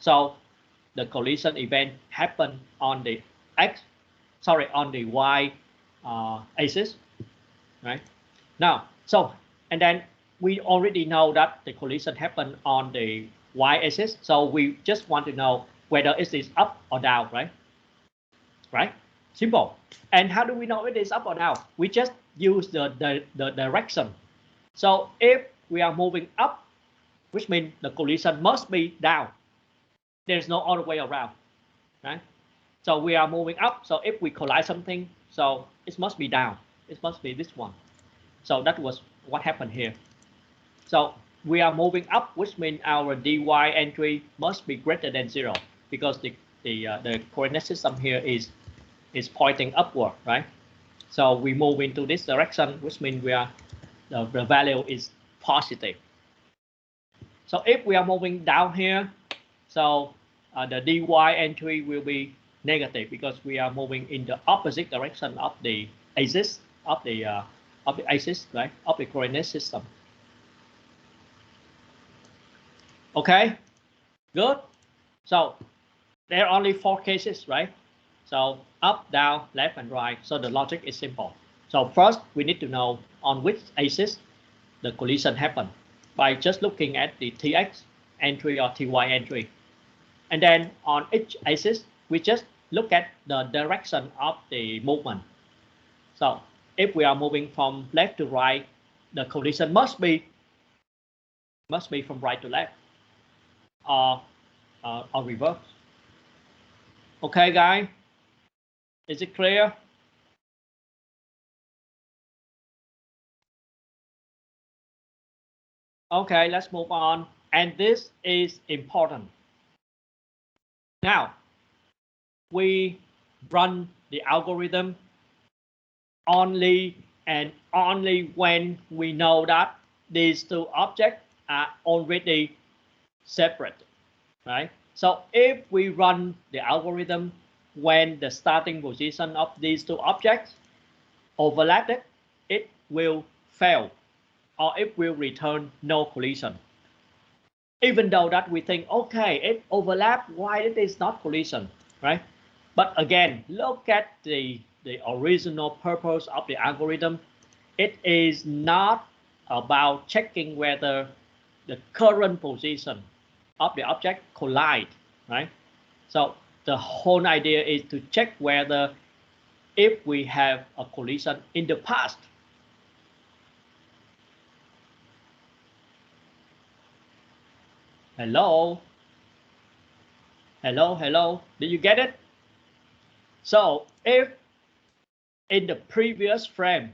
so the collision event happened on the on the y axis, right? Now, so and then we already know that the collision happened on the y axis, so we just want to know whether it is up or down, right? Right? Simple. And how do we know it is up or down? We just use the direction. So if we are moving up, which means the collision must be down. There's no other way around, right? So we are moving up. So if we collide something, so it must be down. It must be this one. So that was what happened here. So we are moving up, which means our dy entry must be greater than 0, because the coordinate system here is pointing upward, right? So we move into this direction, which means we are the value is positive. So if we are moving down here, so the dy entry will be negative, because we are moving in the opposite direction of the axis of the axis, right, of the coordinate system. Okay, good. So there are only 4 cases, right? So up, down, left, and right. So the logic is simple. So first, we need to know on which axis the collision happened by just looking at the Tx entry or Ty entry. And then on each axis, we just look at the direction of the movement. So if we are moving from left to right, the collision must be from right to left or reverse. Okay, guys, is it clear? Okay, let's move on. And this is important. Now, we run the algorithm only and only when we know that these two objects are already separate, right? So if we run the algorithm when the starting position of these two objects overlapped, it will fail or it will return no collision. Even though that we think, okay, it overlapped, why it is not collision, right? But again, look at the original purpose of the algorithm. It is not about checking whether the current position of the object collide, right? So the whole idea is to check whether if we have a collision in the past. Hello? Hello, hello, did you get it? So if in the previous frame,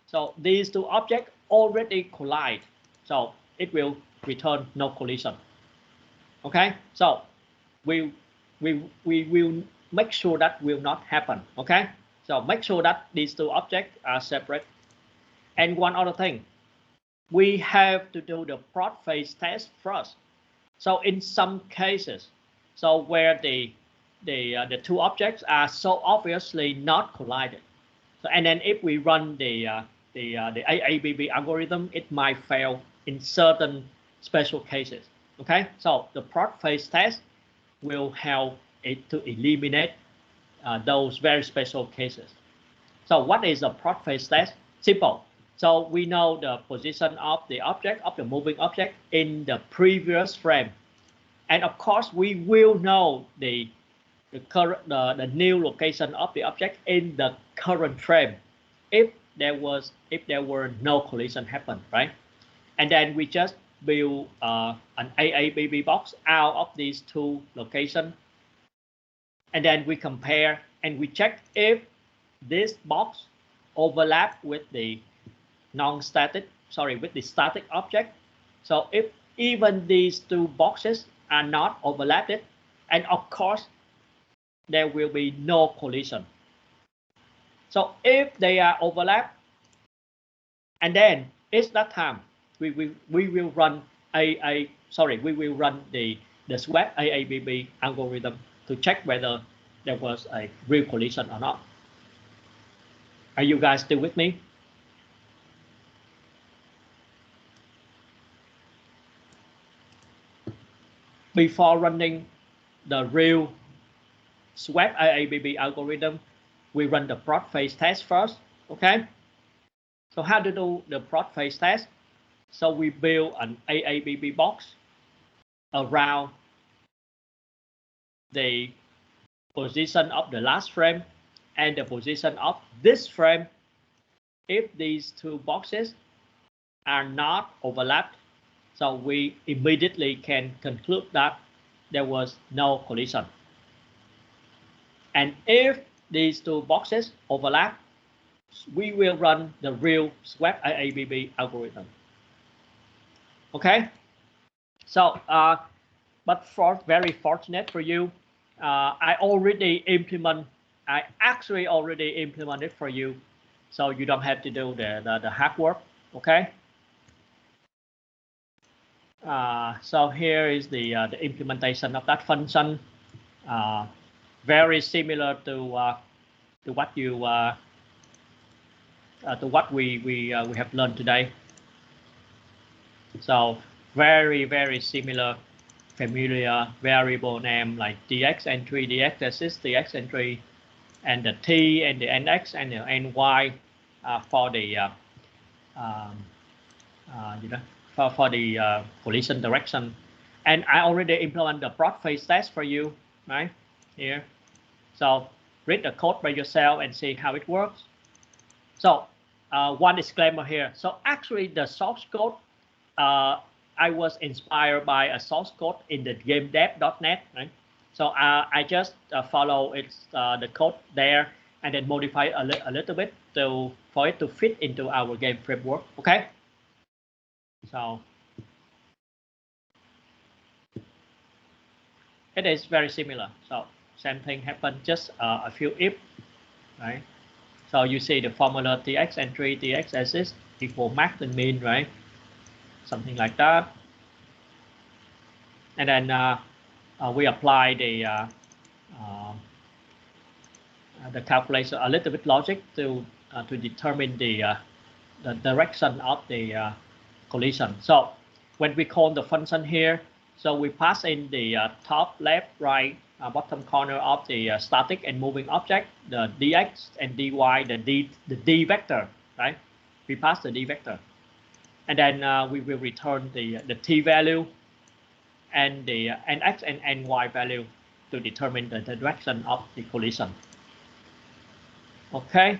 so these two objects already collide, so it will return no collision. Okay, so we will make sure that will not happen. Okay, so make sure that these two objects are separate. And one other thing, we have to do the plot phase test first. So in some cases, so where the two objects are so obviously not collided, so and then if we run the AABB algorithm, it might fail in certain special cases. Okay, so the plot phase test will help it to eliminate those very special cases. So what is a plot phase test? Simple. So we know the position of the object, of the moving object in the previous frame. And of course, we will know the new location of the object in the current frame if there were no collision happen, right? And then we just build an AABB box out of these two locations. And then we compare and we check if this box overlap with the with the static object. So if even these two boxes are not overlapped, and of course there will be no collision. So if they are overlapped, and then it's that time we will run we will run the SWAP AABB algorithm to check whether there was a real collision or not. Are you guys still with me? Before running the real SWAP AABB algorithm, we run the plot phase test first. Okay. So how to do the plot phase test? So we build an AABB box around the position of the last frame and the position of this frame. If these two boxes are not overlapped, so we immediately can conclude that there was no collision. And if these two boxes overlap, we will run the real SWAP AABB algorithm. Okay, so but very fortunate for you, I actually already implemented for you, so you don't have to do the hard work. Okay. So here is the implementation of that function, very similar to what you to what we have learned today. So very similar, familiar variable name like dx entry, dx axis, dx entry, and the t and the nx and the ny. for the you know for the collision direction. And I already implement the broad face test for you right here. So read the code by yourself and see how it works. So one disclaimer here. So actually the source code, I was inspired by a source code in the gamedev.net, right? So I just follow the code there and then modify a little bit for it to fit into our game framework. Okay. So it is very similar. So same thing happened, just a few if, right? So you see the formula tx entry tx axis equal max and mean, right? Something like that. And then we apply the calculation, a little bit logic to determine the direction of the collision. So when we call the function here, so we pass in the top, left, right, bottom corner of the static and moving object, the dx and dy, the d vector, right? We pass the d vector, and then we will return the t value and the nx and ny value to determine the direction of the collision. Okay.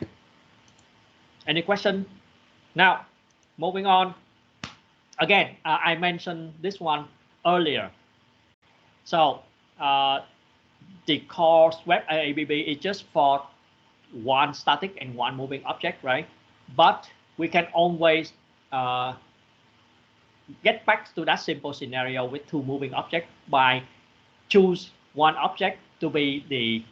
Any question? Now, moving on. Again, I mentioned this one earlier. So the core web AABB is just for one static and one moving object, right? But we can always get back to that simple scenario with two moving objects by choose one object to be the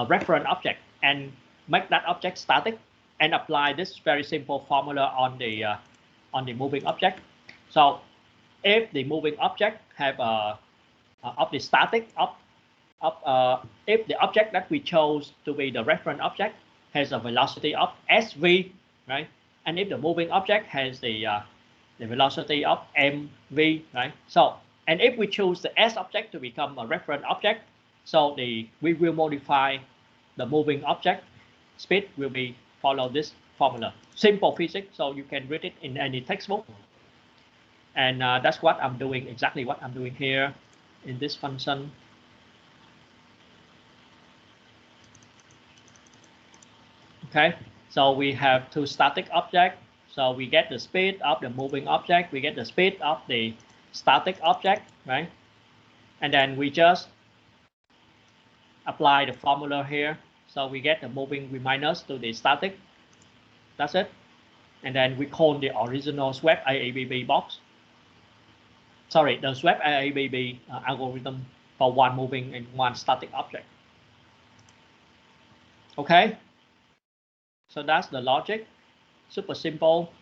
reference object and make that object static and apply this very simple formula on the moving object. So if the moving object have of the static if the object that we chose to be the reference object has a velocity of sv, right? And if the moving object has the velocity of mv, right? So and if we choose the s object to become a reference object, so we will modify the moving object speed will be follow this formula. Simple physics, so you can read it in any textbook. And that's what I'm doing, exactly what I'm doing here in this function. Okay, so we have two static objects. So we get the speed of the moving object, we get the speed of the static object, right? And then we just apply the formula here. So we get the moving, we minus to the static. That's it. And then we call the original swap AABB box. Sorry, the swap AABB algorithm for one moving and one static object. Okay, so that's the logic. Super simple.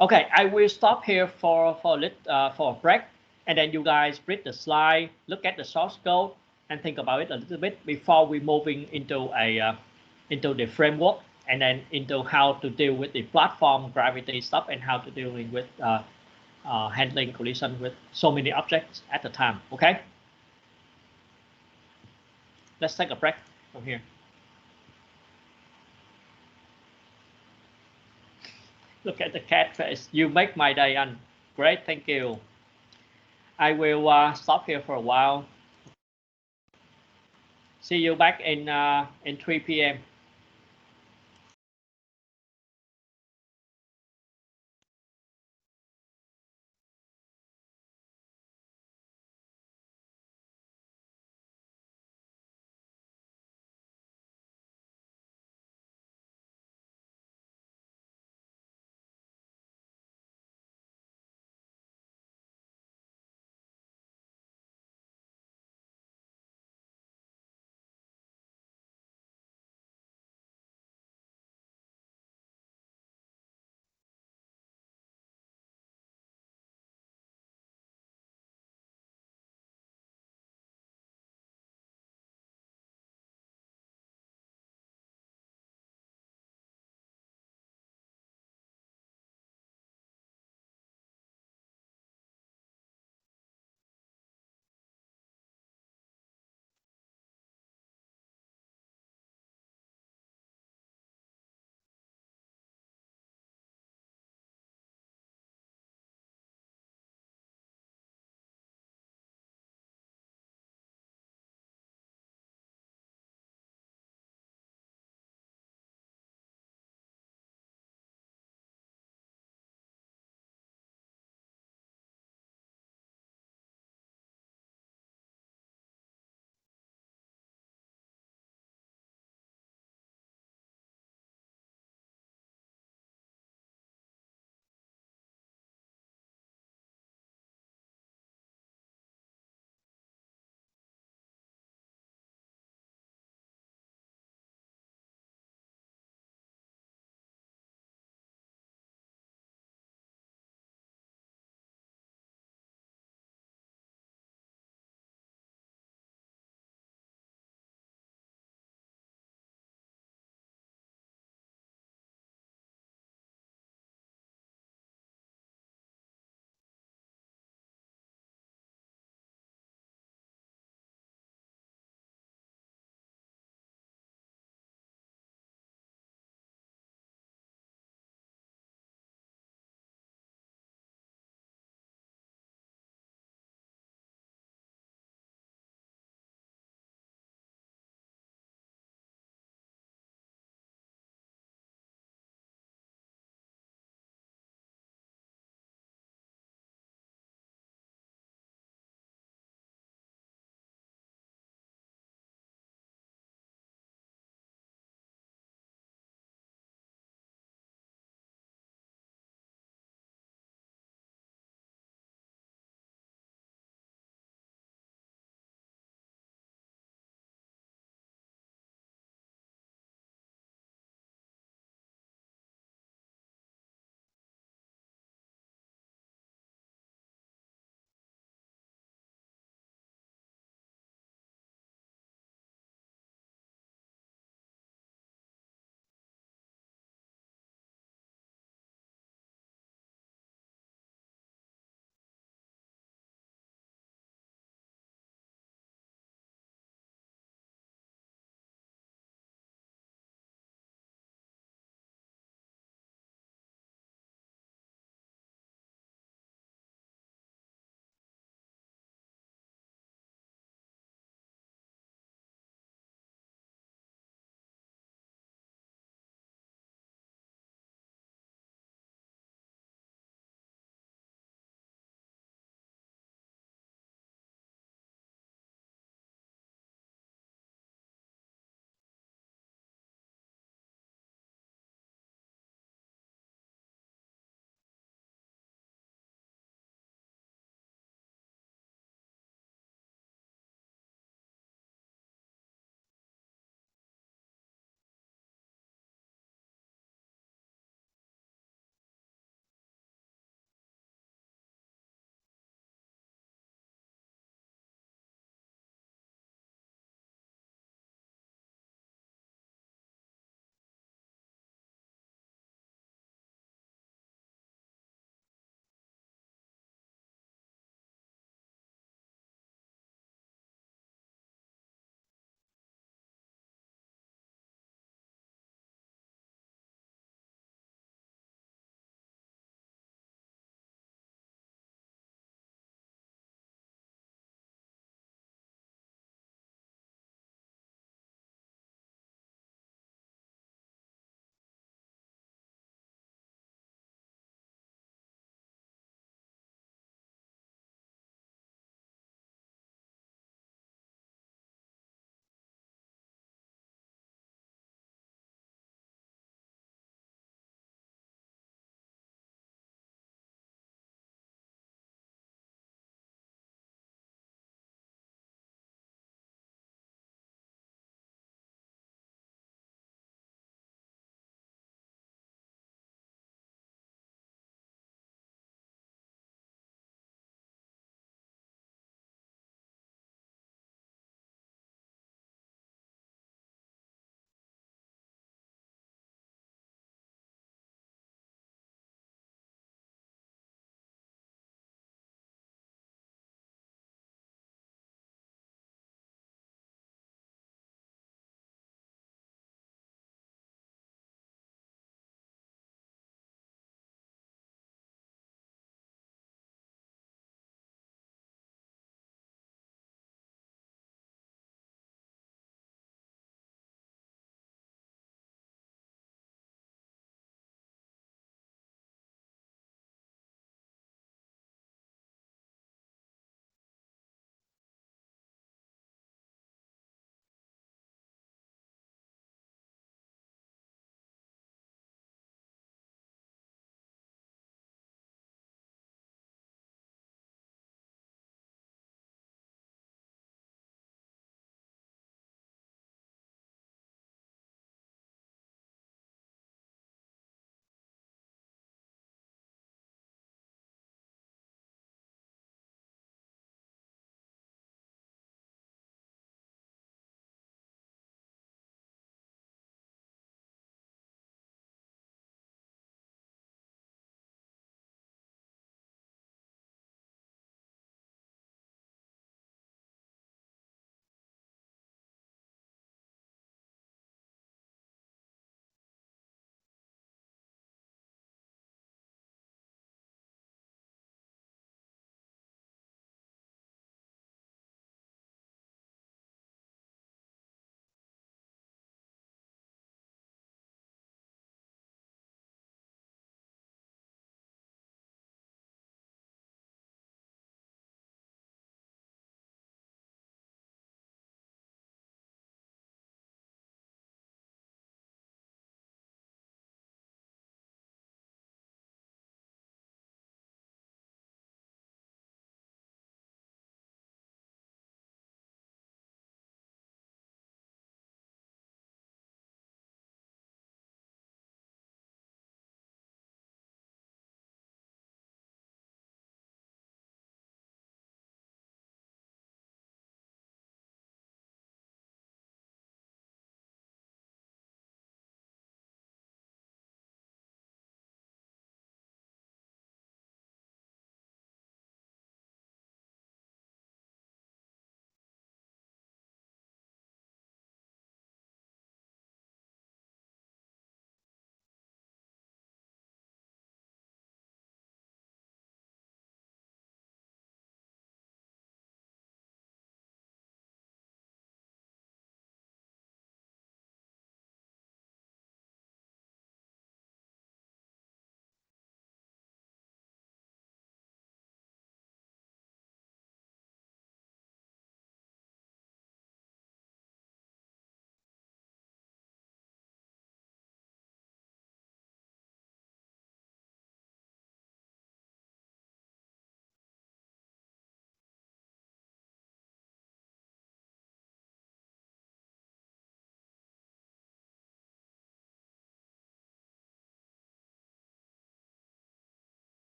Okay, I will stop here for a break, and then you guys read the slide, look at the source code, and think about it a little bit before we moving into into the framework, and then into how to deal with the platform gravity stuff and how to dealing with handling collision with so many objects at a time. Okay, let's take a break from here. Look at the cat face. You make my day, Anh. Great, thank you. I will stop here for a while. See you back in 3 p.m.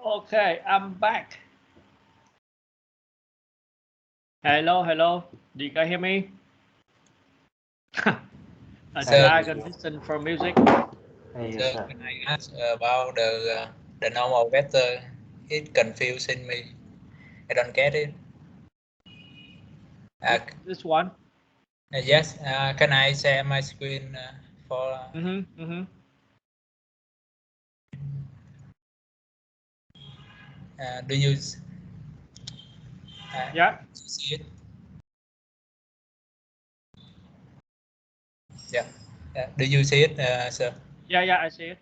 Okay, I'm back. Hello, hello. Do you guys hear me? A So, dragon listen for music. so when I ask about the normal vector, it confusing me. I don't get it. This one. Yes, can I share my screen for? Do you Yeah. see it? Yeah. Do you see it, sir? Yeah, I see it.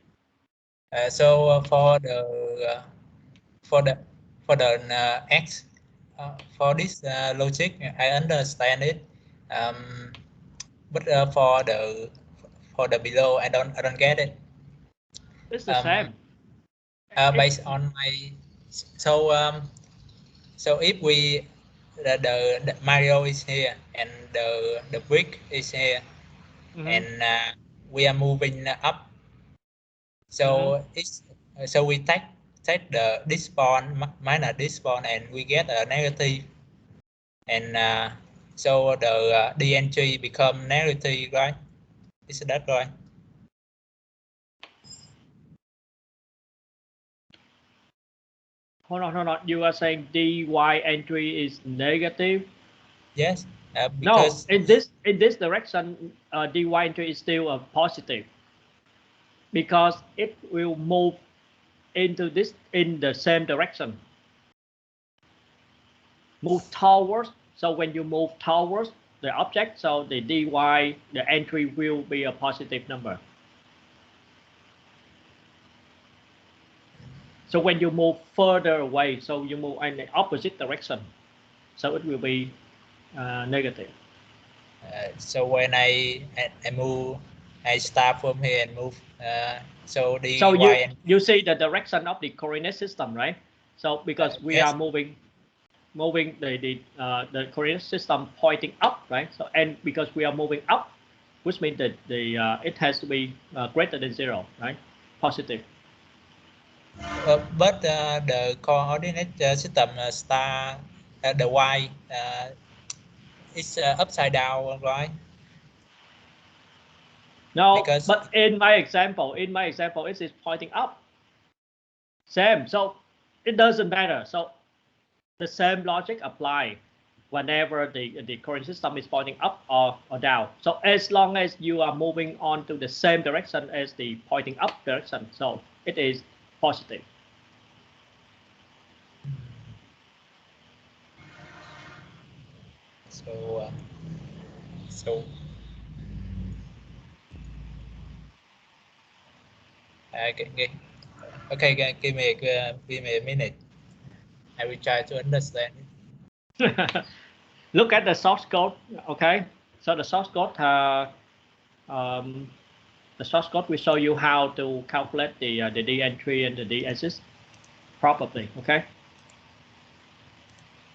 So for the x for this logic, I understand it. But for the below, I don't get it. It's the same. Based on my so if we the Mario is here and the brick is here, and we are moving up, so it's so we take the this bond minus this bond and we get a negative, and so the dng become negative, right? Is that right? Hold on. You are saying dy entry is negative? Yes, No, because in this direction, dy entry is still a positive because it will move into this in the same direction. Move towards. So when you move towards the object, so the dy, the entry will be a positive number. So when you move further away, so you move in the opposite direction, so it will be negative. So when I move, I start from here and move. So the so y and you see the direction of the coordinate system, right? So because we yes. are moving the coordinate system pointing up, right? So and because we are moving up, which means that it has to be greater than 0, right? Positive. But the coordinate system star the y is upside down, right? No, Because but in my example, it is pointing up. Same. So it doesn't matter. So the same logic apply whenever the coordinate system is pointing up or down. So as long as you are moving on to the same direction as the pointing up direction, so it is positive. so okay, give me a minute. I will try to understand it. Look at the source code. Okay, so the source code will show you how to calculate the d entry and the d axis properly. Okay,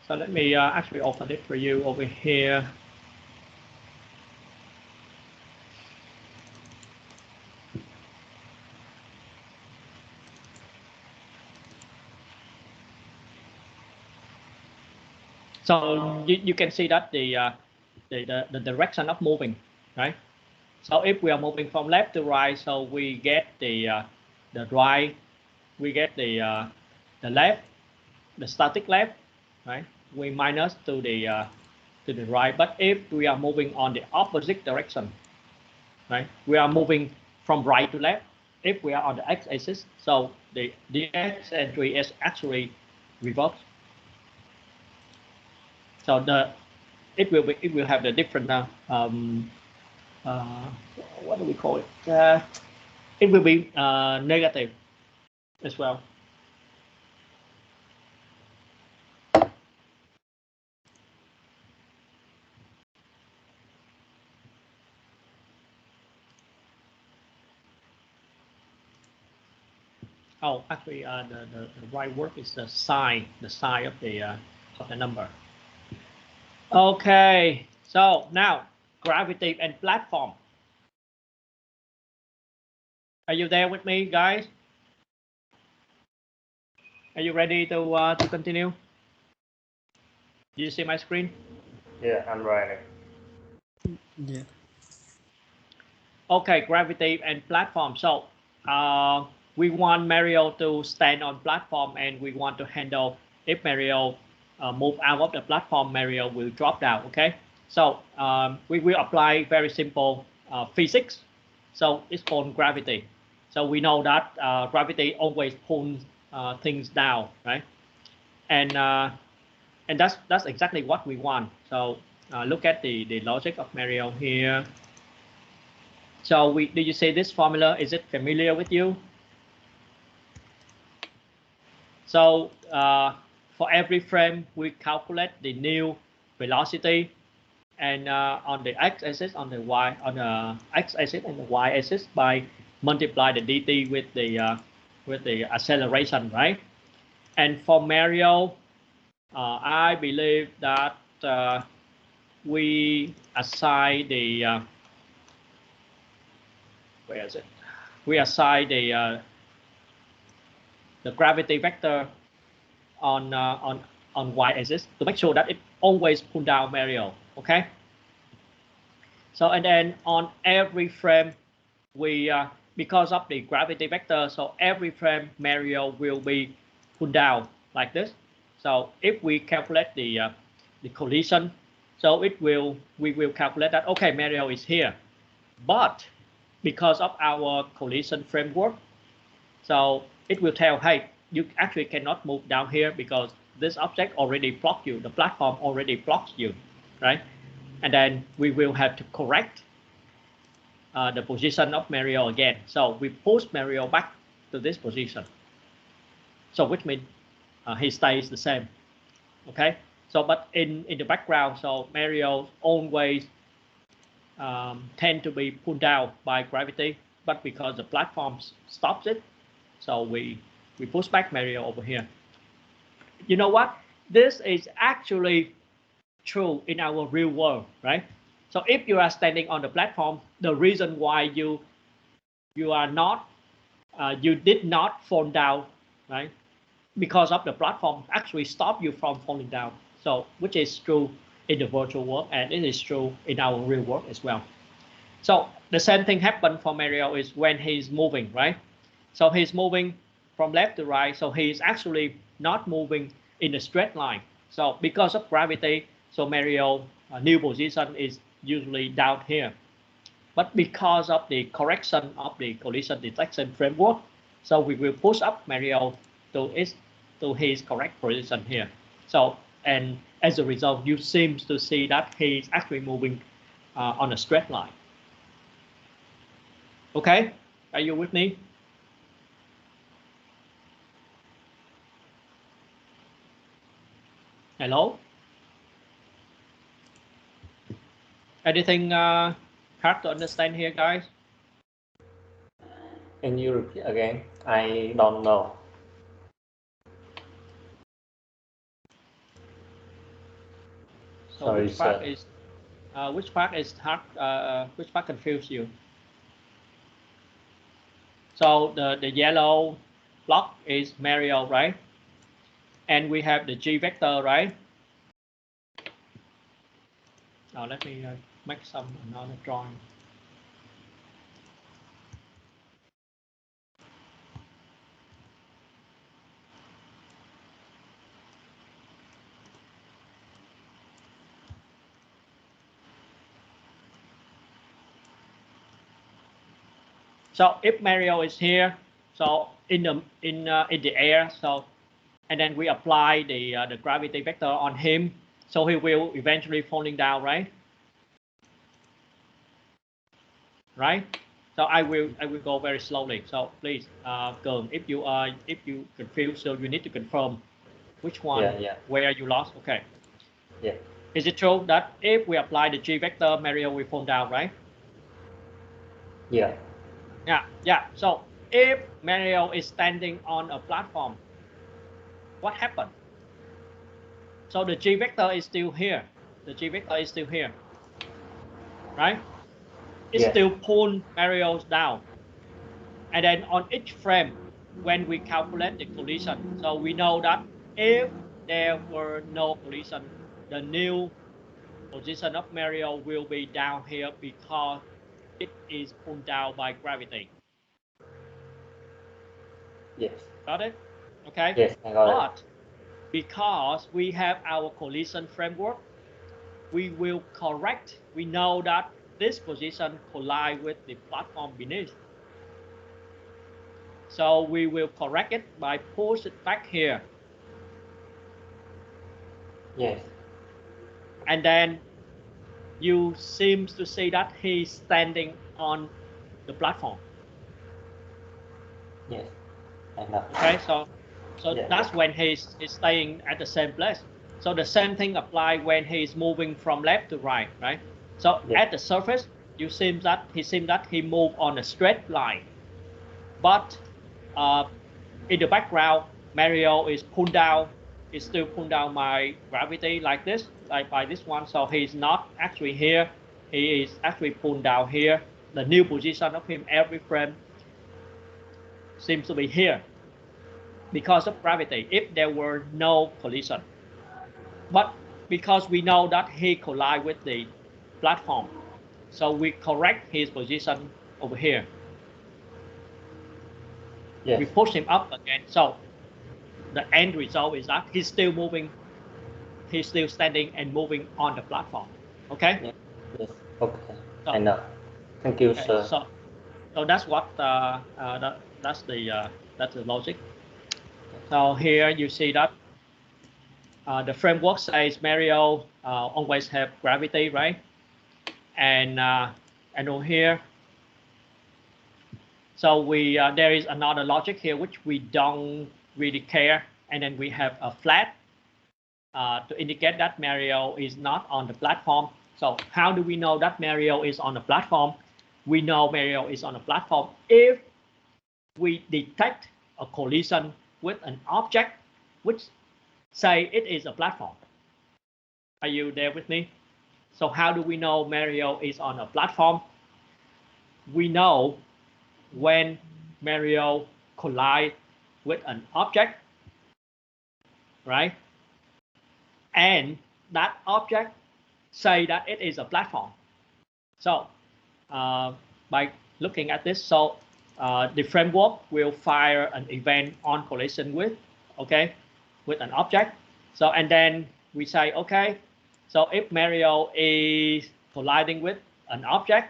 so let me actually open it for you over here. So you can see that the direction of moving, right? So if we are moving from left to right, so we get the right, we get the left, the static left, right? We minus to the right. But if we are moving on the opposite direction, right? We are moving from right to left. If we are on the x-axis, so the x entry is actually reversed. So it will have the different what do we call it? It will be negative as well. Oh, actually, the right word is the sign of the number. Okay, so now gravity and platform. Are you there with me, guys? Are you ready to continue? Do you see my screen? Yeah, I'm ready. Yeah. Okay, gravity and platform. So we want Mario to stand on platform, and we want to handle if Mario move out of the platform, Mario will drop down. Okay, so we will apply very simple physics. So it's called gravity. So we know that gravity always pulls things down, right? And that's exactly what we want. So look at the logic of Mario here. So did you say this formula? Is it familiar with you? So for every frame, we calculate the new velocity, and on the x-axis, on the y, on the x-axis and the y-axis by multiply the dt with the acceleration, right? And for Mario, I believe that we assign the where is it? We assign the gravity vector on y-axis to make sure that it always pull down Mario. Okay. So and then on every frame, we because of the gravity vector, so every frame Mario will be pulled down like this. So if we calculate the collision, so we will calculate that okay, Mario is here, but because of our collision framework, so it will tell, hey, you actually cannot move down here because this object already blocked you, the platform already blocks you, right? And then we will have to correct the position of Mario again. So we push Mario back to this position. So which means he stays the same. Okay. So but in the background, so Mario always tend to be pulled down by gravity, but because the platform stops it, so we push back Mario over here. You know what? This is actually true in our real world, right? So if you are standing on the platform, the reason why you are not you did not fall down, right? Because of the platform actually stop you from falling down. So which is true in the virtual world, and it is true in our real world as well. So the same thing happened for Mario is when he's moving, right? So he's moving from left to right. So he's actually not moving in a straight line. So because of gravity, so Mario new position is usually down here. But because of the correction of the collision detection framework, so we will push up Mario to his correct position here. So and as a result, you seem to see that he's actually moving on a straight line. Okay, are you with me? Hello? Anything hard to understand here, guys? Can you repeat again? I don't know. So Sorry, which part sir. is hard? Which part confused you? So the yellow block is Mario, right? And we have the G vector, right? Now let me make some another drawing. So if Mario is here, so in the air, so and then we apply the gravity vector on him, so he will eventually falling down, right? Right. So I will go very slowly. So please, Cường, if you confused, so you need to confirm which one where you lost. Okay. Yeah. Is it true that if we apply the G vector, Mario will fall down, right? Yeah. Yeah. So if Mario is standing on a platform, what happened? So the G vector is still here. The G vector is still here, right? It still pull Mario down. And then on each frame, when we calculate the collision. So we know that if there were no collision, the new position of Mario will be down here because it is pulled down by gravity. Yes. Got it? Okay. Yes, I got it. But because we have our collision framework, we will correct. We know that this position collide with the platform beneath. So we will correct it by push it back here. Yes. And then you seem to see that he's standing on the platform. Yes. I know. Okay, so Yeah. that's when he's staying at the same place. So the same thing applies when he's moving from left to right, right? So Yeah. at the surface, you seem that he moved on a straight line, but in the background, Mario is pulled down. Is still pulled down by gravity like this, like by this one. So he's not actually here. He is actually pulled down here. The new position of him every frame seems to be here because of gravity. If there were no collision, but because we know that he collide with the platform, so we correct his position over here. Yes. We push him up again. So the end result is that he's still moving. He's still standing and moving on the platform. Okay. Yes. Yes. Okay. So, I know. Thank you, okay, sir. So that's what that's the logic. So here you see that the framework says Mario always have gravity, right? And over here, so we there is another logic here which we don't really care, and then we have a flat to indicate that Mario is not on the platform. So how do we know that Mario is on the platform? We know Mario is on the platform if we detect a collision with an object which say it is a platform. Are you there with me? So how do we know Mario is on a platform? We know when Mario collide with an object, right? And that object say that it is a platform. So by looking at this, so the framework will fire an event on collision with, okay, with an object. So and then we say, okay, so if Mario is colliding with an object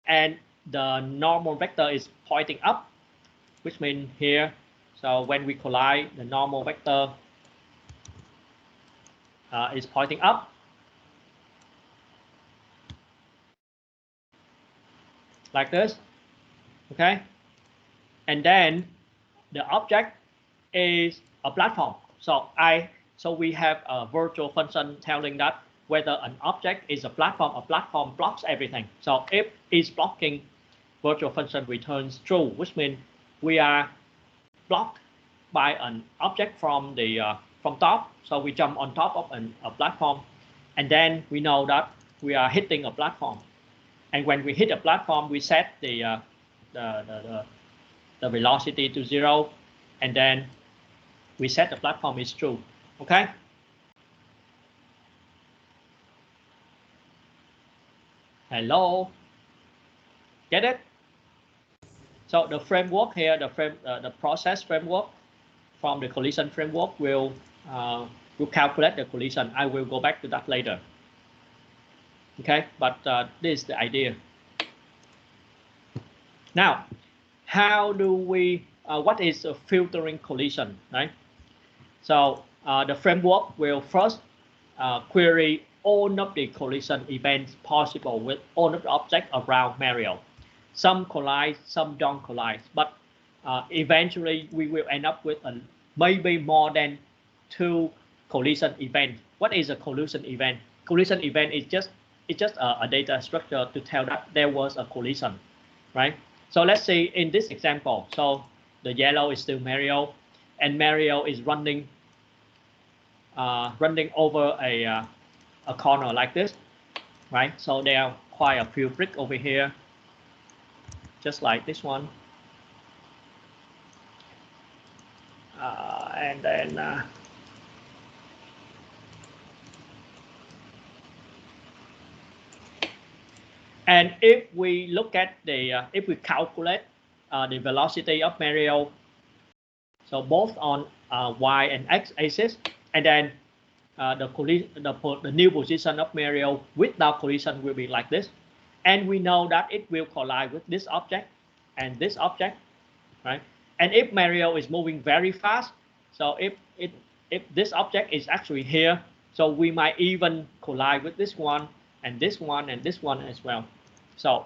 and the normal vector is pointing up, which means here, so when we collide, the normal vector is pointing up. Like this, okay? And then the object is a platform. So we have a virtual function telling that whether an object is a platform blocks everything. So if it's blocking, virtual function returns true, which means we are blocked by an object from the from top. So we jump on top of a platform, and then we know that we are hitting a platform. And when we hit a platform, we set the velocity to 0, and then we set the platform is true. Okay. Hello. Get it? So the framework here, the process framework from the collision framework will calculate the collision. I will go back to that later. Okay, but this is the idea. Now, how do we? What is a filtering collision, right? So the framework will first query all of the collision events possible with all of the objects around Mario. Some collide, some don't collide, but eventually we will end up with maybe more than 2 collision events. What is a collision event? Collision event is just a data structure to tell that there was a collision, right? So let's say in this example, so the yellow is still Mario, and Mario is running over a corner like this, right? So there are quite a few bricks over here, just like this one. and then and if we look at the if we calculate the velocity of Mario, so both on y and x axis, and then the new position of Mario without collision will be like this, and we know that it will collide with this object and this object, right? And if Mario is moving very fast, so if this object is actually here, so we might even collide with this one and this one and this one as well. So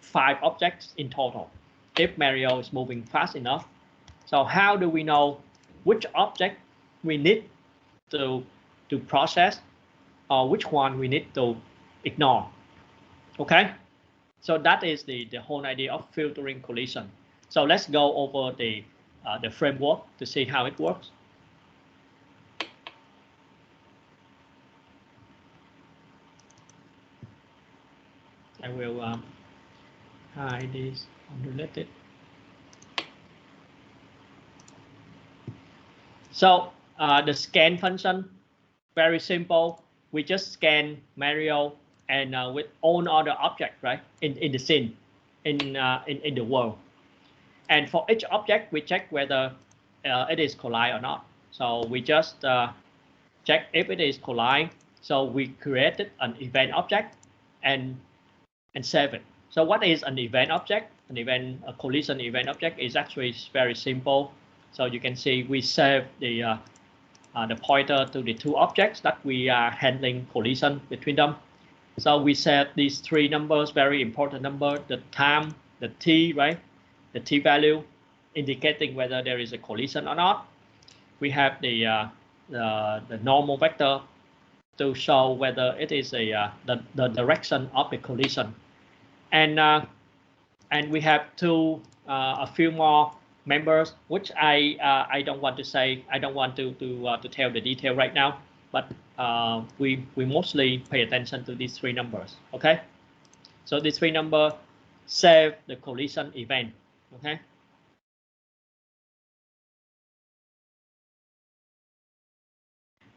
5 objects in total if Mario is moving fast enough. So how do we know which object we need to process or which one we need to ignore? Okay, so that is the whole idea of filtering collision. So let's go over the framework to see how it works. I will hide this unrelated. So the scan function, very simple. We just scan Mario and with all other objects, right, in the scene, in the world. And for each object, we check whether it is collide or not. So we just check if it is collide. So we created an event object and save it. So what is an event object? A collision event object is actually very simple. So you can see we save the pointer to the 2 objects that we are handling collision between them. So we save these 3 numbers, very important number, the time, the t, right? The t value indicating whether there is a collision or not. We have the normal vector to show whether it is the direction of the collision. And we have a few more members, which I don't want to say. I don't want to tell the detail right now. But we mostly pay attention to these 3 numbers. Okay. So these 3 numbers save the collision event. Okay.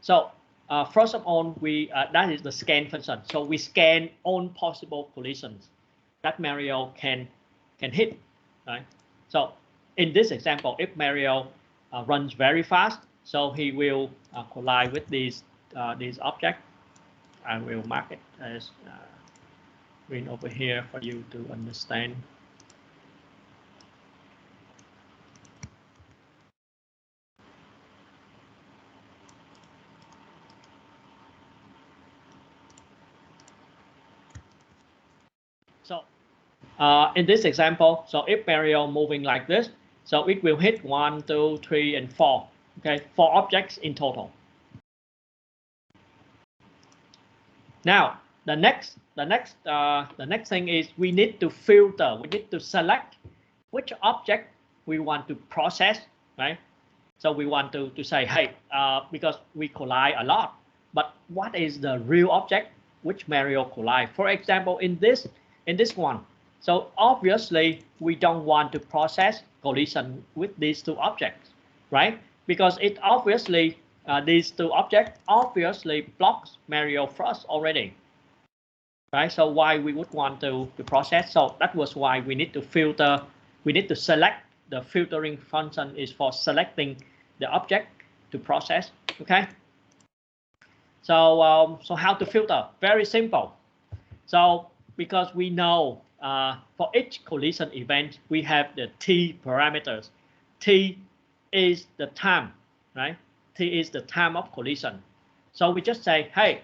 So first of all, that is the scan function. So we scan all possible collisions that Mario can hit, right? So in this example, if Mario runs very fast, so he will collide with these objects. I will mark it as green over here for you to understand. So in this example, so if Mario moving like this, so it will hit 1, 2, 3, and 4. Okay, 4 objects in total. Now the next thing is we need to filter. We need to select which object we want to process, right? So we want to say, hey, because we collide a lot, but what is the real object which Mario collide? For example, in this one, so obviously we don't want to process collision with these 2 objects, right? Because it obviously these 2 objects obviously blocks Mario first already, right? So why we would want to process? So that was why we need to filter. We need to select. The filtering function is for selecting the object to process. Okay. So so how to filter? Very simple. So because we know for each collision event we have the t parameters. T is the time, right? T is the time of collision. So we just say, hey,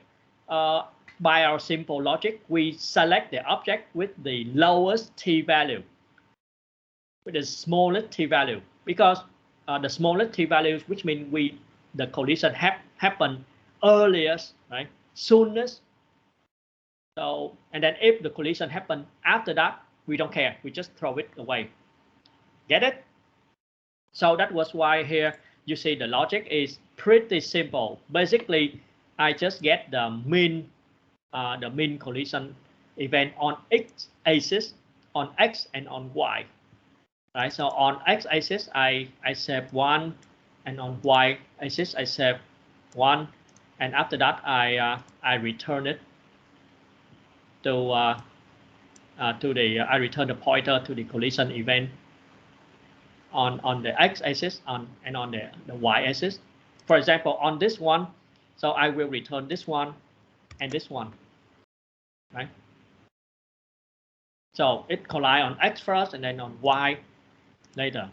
by our simple logic, we select the object with the lowest t value, with the smallest t value, because the smallest t values, which means the collision happen earliest, right? Soonest. So, and then if the collision happen after that, we don't care. We just throw it away. Get it? So that was why here you see the logic is pretty simple. Basically, I just get the mean collision event on x axis, on x and on y. Right. So on x axis, I save 1, and on Y axis I save 1, and after that I return it to I return the pointer to the collision event on the X axis and on the Y axis. For example, on this one, so I will return this one and this one, right? So it collide on X first and then on Y later.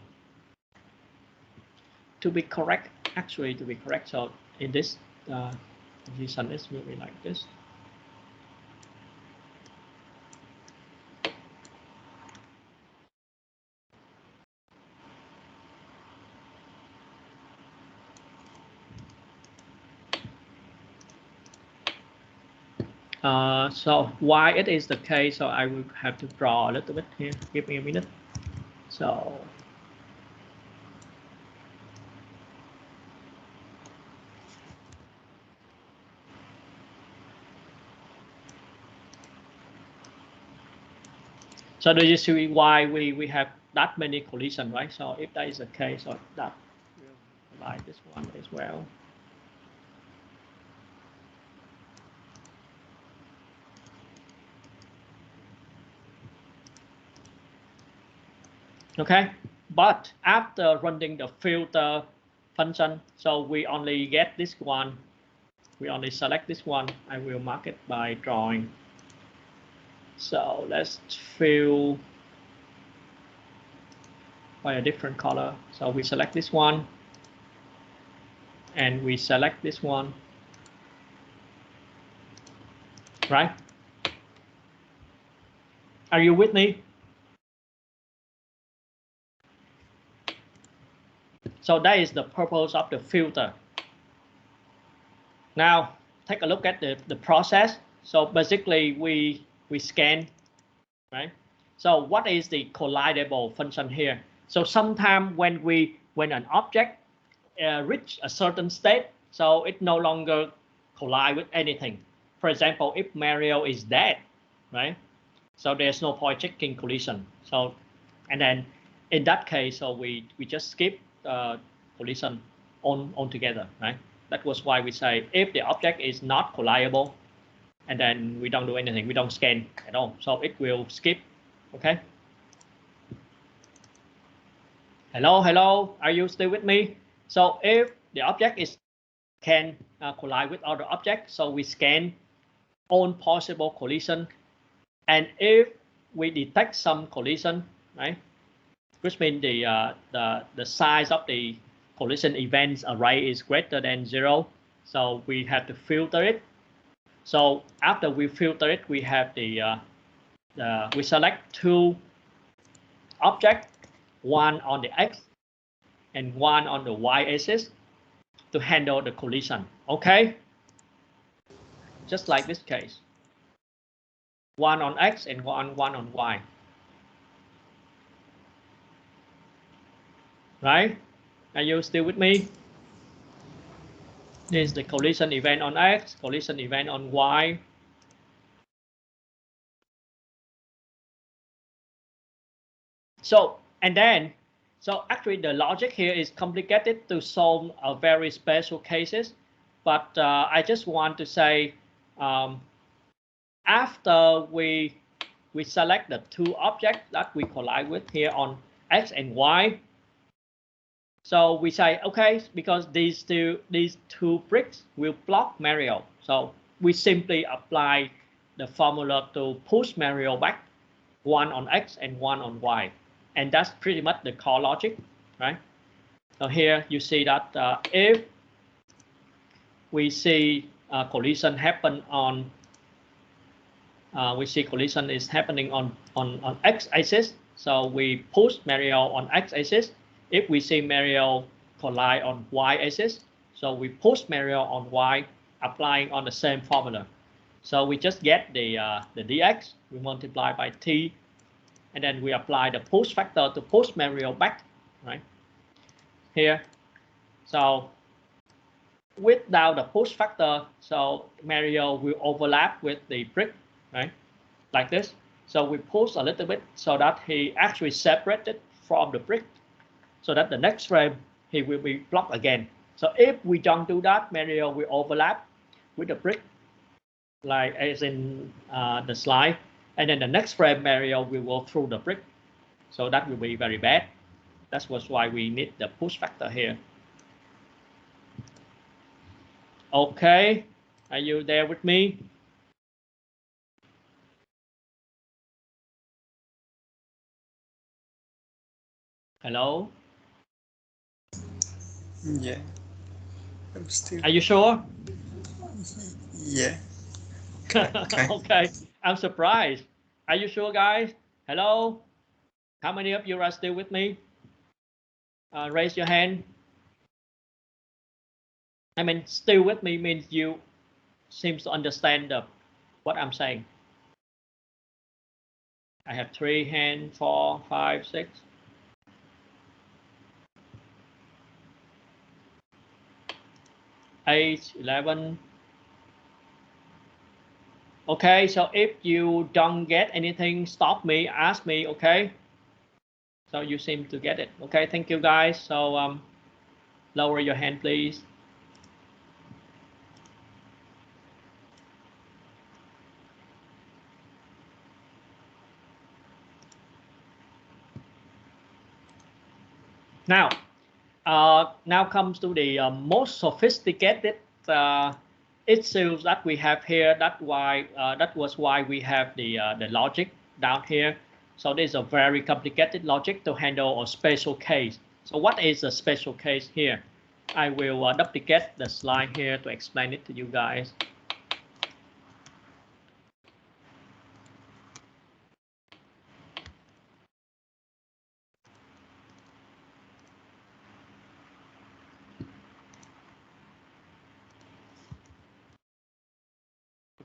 To be correct, actually to be correct, so in this position it will be like this. So why it is the case, so I will have to draw a little bit here. Give me a minute. So do you see why we have that many collision, right? So if that is the case, so that will collide this one as well. Okay, but after running the filter function, so we only get this one. We only select this one. I will mark it by drawing. So let's fill by a different color. So we select this one and we select this one, right? Are you with me? So that is the purpose of the filter. Now take a look at the process. So basically we scan, right? So what is the collidable function here? So sometimes when an object reach a certain state, so it no longer collide with anything. For example, if Mario is dead, right? So there's no point checking collision. So, and then in that case, so we just skip collision altogether, right? That was why we say if the object is not collidable, and then we don't do anything, we don't scan at all. So it will skip, okay? Hello, are you still with me? So if the object can collide with other objects, so we scan all possible collision. And if we detect some collision, right, which means the size of the collision events array is greater than 0, so we have to filter it. So after we filter it, we have we select 2 objects, one on the X and one on the Y axis to handle the collision. Okay, just like this case, one on X and one on Y. Right? Are you still with me? This is the collision event on X, collision event on Y. So, and then, so actually the logic here is complicated to solve a very special cases, but I just want to say after we select the 2 objects that we collide with here on X and Y, so we say, okay, because these two bricks will block Mario. So we simply apply the formula to push Mario back, one on X and one on Y. And that's pretty much the core logic, right? So here you see that if we see collision happen on, we see collision is happening on X axis. So we push Mario on X axis. If we see Mario collide on Y axis, so we push Mario on Y, applying on the same formula. So we just get the dx, we multiply by t, and then we apply the push factor to push Mario back, right? Here. So without the push factor, so Mario will overlap with the brick, right? Like this. So we push a little bit so that he actually separated from the brick, so that the next frame he will be blocked again. So if we don't do that, Mario will overlap with the brick, like as in the slide. And then the next frame, Mario will go through the brick. So that will be very bad. That's why we need the push factor here. Okay, are you there with me? Hello? Yeah. I'm still. Are you sure? Yeah. Okay, I'm surprised. Are you sure, guys? Hello? How many of you are still with me? Raise your hand. I mean, still with me means you seems to understand what I'm saying. I have 3 hands, 4, 5, 6. Eight, 11. Okay, so if you don't get anything, stop me, ask me, okay? So you seem to get it. Okay, thank you guys. So lower your hand, please. Now comes to the most sophisticated issues that we have here. That was why we have the logic down here. So this is a very complicated logic to handle a special case. So what is a special case here? I will duplicate the slide here to explain it to you guys.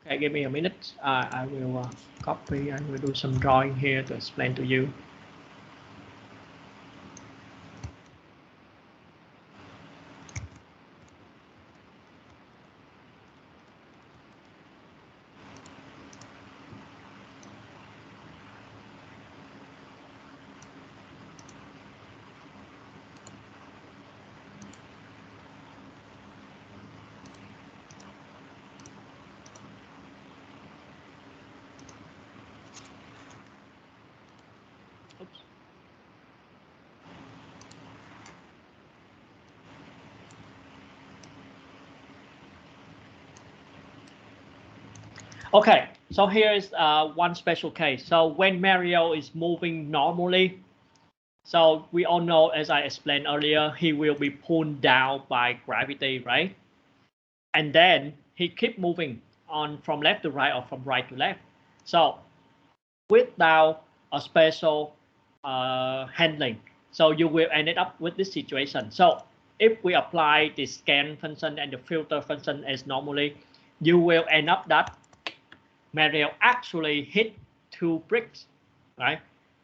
Okay, give me a minute. I will copy. I will do some drawing here to explain to you. Oops. Okay, so here is one special case. So when Mario is moving normally, so we all know, as I explained earlier, he will be pulled down by gravity, right? And then he keep moving on from left to right or from right to left. So without a special handling, so you will end up with this situation. So if we apply the scan function and the filter function as normally, you will end up that Mario actually hit 2 bricks, right?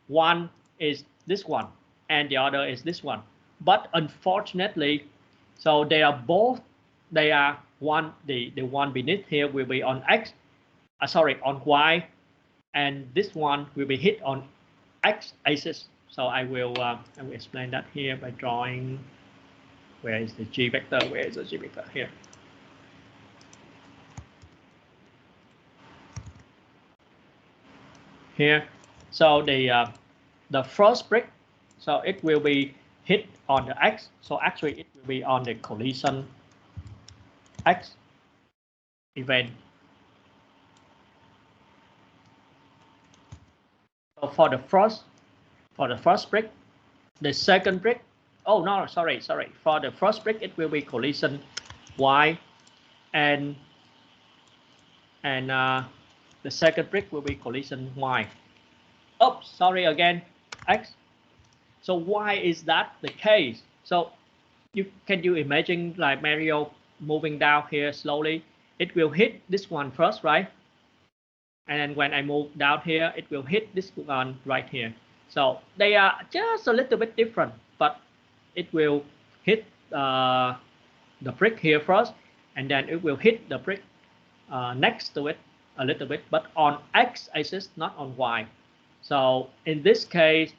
One is this one, and the other is this one. But unfortunately, so they are one, the one beneath here will be on X, on Y, and this one will be hit on X axis. So I will explain that here by drawing. Where is the G vector? Where is the G vector? Here. Here. So the first brick, so it will be hit on the X. So actually it will be on the collision X event. So for the first brick, the second brick, oh no, sorry. For the first brick, it will be collision Y, and the second brick will be collision Y. Oops, sorry again, X. So why is that the case? So can you imagine like Mario moving down here slowly? It will hit this one first, right? And when I move down here, it will hit this one right here. So they are just a little bit different, but it will hit the brick here first, and then it will hit the brick next to it a little bit, but on X axis, not on Y. So in this case,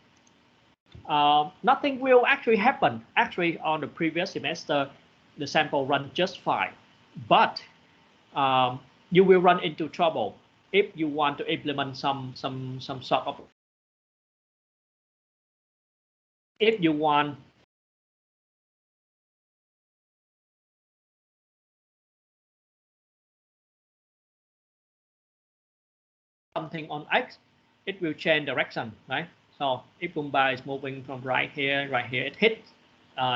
nothing will actually happen. Actually, on the previous semester, the sample run just fine, but you will run into trouble if you want to implement some sort of, if you want something on X, it will change direction, right? So if Goomba is moving from right here, it hits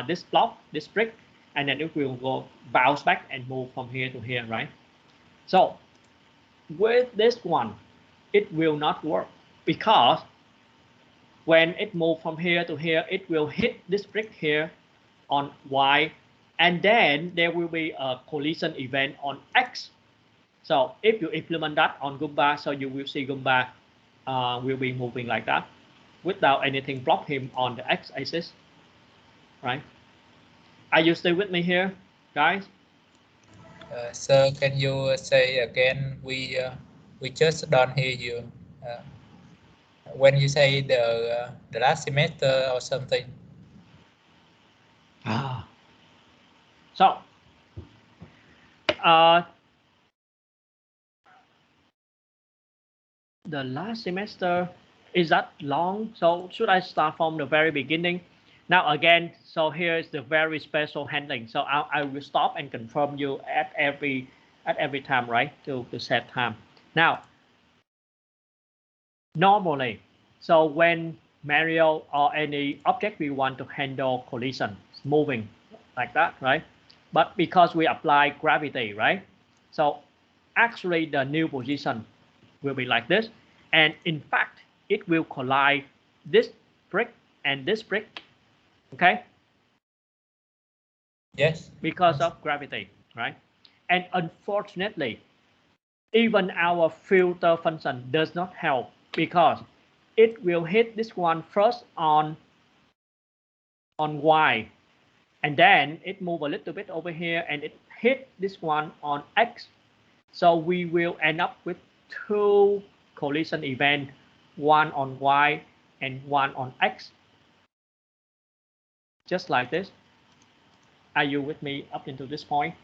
this block, this brick, and then it will go bounce back and move from here to here, right? So with this one, it will not work because when it moves from here to here, it will hit this brick here on Y, and then there will be a collision event on X. So if you implement that on Goomba, so you will see Goomba will be moving like that without anything block him on the X-axis, right? Are you still with me here, guys? Sir, can you say again? We just don't hear you. When you say the last semester or something. So the last semester, is that long? So should I start from the very beginning? Now again, so here is the very special handling. So I will stop and confirm you at every time, right? To set time. Now, normally, so when Mario or any object we want to handle collision, moving like that, right? But because we apply gravity, right? So actually the new position will be like this. And in fact, it will collide this brick and this brick, okay? Yes. Because of gravity, right? And unfortunately, even our filter function does not help because it will hit this one first on Y, and then it move a little bit over here and it hit this one on X. So we will end up with two collision event, one on Y and one on X. Just like this. Are you with me up until this point?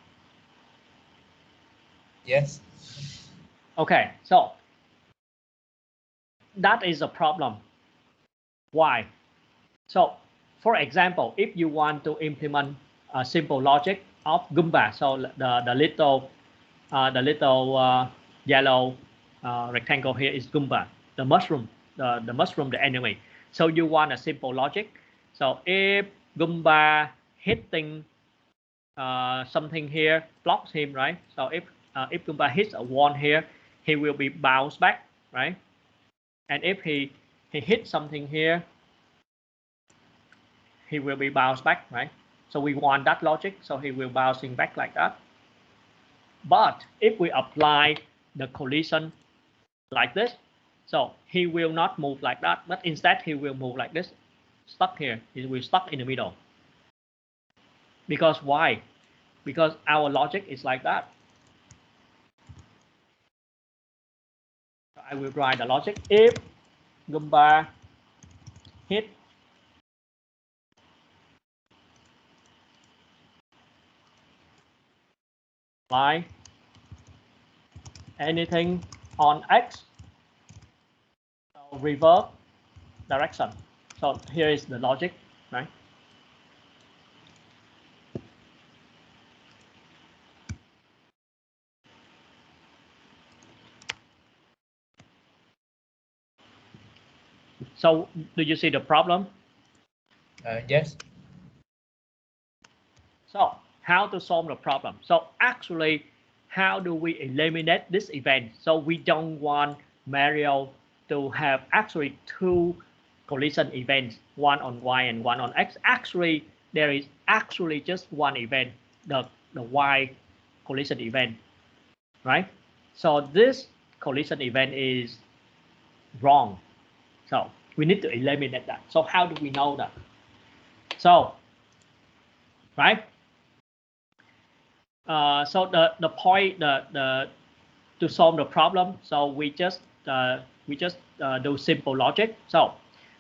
Yes. Okay, so that is a problem. Why? So for example, if you want to implement a simple logic of Goomba, so the little yellow rectangle here is Goomba, the mushroom, the enemy. So you want a simple logic. So if Goomba hitting something here blocks him, right? So if Goomba hits a wall here, he will be bounced back, right? And if he hits something here, he will be bounced back, right? So we want that logic, so he will bouncing back like that. But if we apply the collision like this, so he will not move like that, but instead he will move like this, stuck here. He will stuck in the middle. Because why? Because our logic is like that. I will write the logic. If Goomba hit by anything on X, so reverse direction. So here is the logic, right? So do you see the problem? Yes. So how to solve the problem? So actually, how do we eliminate this event? So we don't want Mario to have actually two collision events, one on Y and one on X. Actually, there is actually just one event, the Y collision event, right? So this collision event is wrong. So we need to eliminate that. So how do we know that? So, right? So the point to solve the problem, so we just do simple logic. So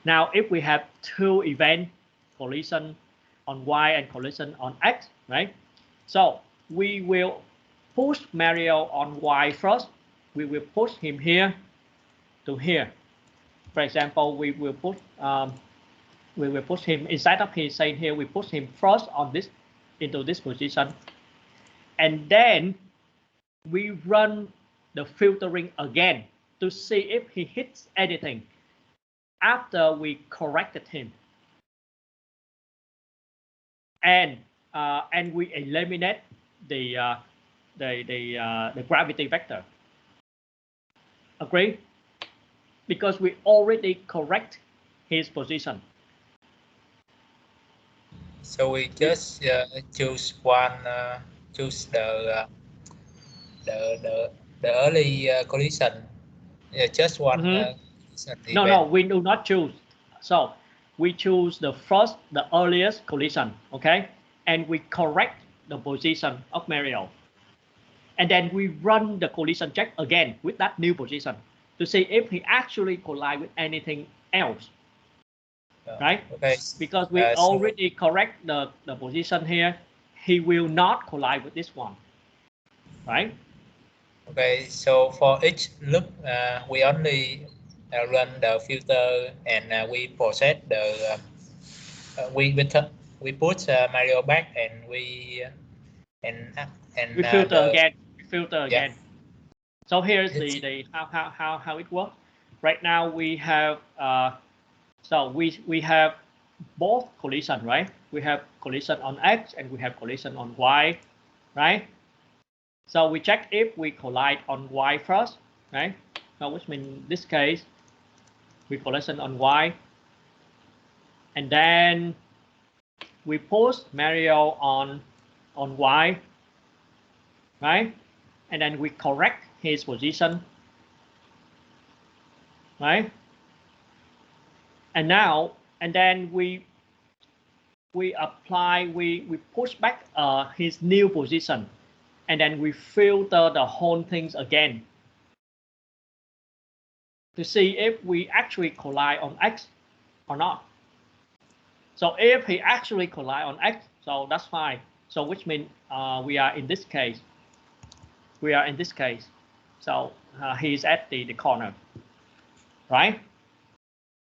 Now, if we have two event, collision on Y and collision on X, right? So we will push Mario on Y first. We will push him here to here. For example, we will push him inside of his saying here. We push him first on this into this position, and then we run the filtering again to see if he hits anything after we corrected him, and we eliminate the gravity vector. Agree? Because we already correct his position. So we just choose one, choose the early collision. Just one. No, we do not choose. So we choose the earliest collision, okay? And we correct the position of Mario. And then we run the collision check again with that new position to see if he actually collide with anything else, right? Okay. Because we already correct the position here, he will not collide with this one, right? Okay, so for each loop, we only run the filter and we process the we put Mario back and we filter again. We filter yeah. again. So here's the how it works. Right now we have so we have both collision, right? We have collision on X and we have collision on Y, right? So we check if we collide on Y first, right? So which means in this case we collision on Y, and then we push Mario on Y, right? And then we correct his position, right? And then we apply, we push back his new position, and then we filter the whole things again to see if we actually collide on X or not. So if he actually collide on X, so that's fine. So which means we are in this case. So he's at the corner, right?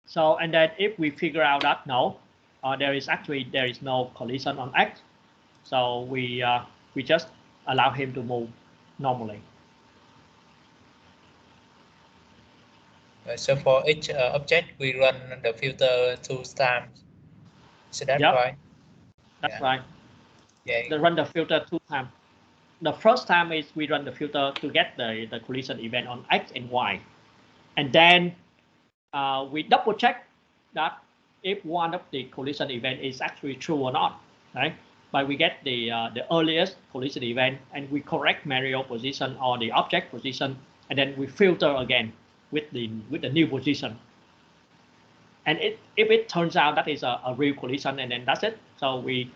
So and then if we figure out that no, there is no collision on X, so we just allow him to move normally. So for each object, we run the filter 2 times. So that's right. That's right. Yeah. They run the filter 2 times. The first time is we run the filter to get the collision event on X and Y, and then we double check that if one of the collision event is actually true or not, right? But we get the earliest collision event and we correct Mario position or the object position, and then we filter again with the new position. And if it turns out that is a real collision, and then that's it. So we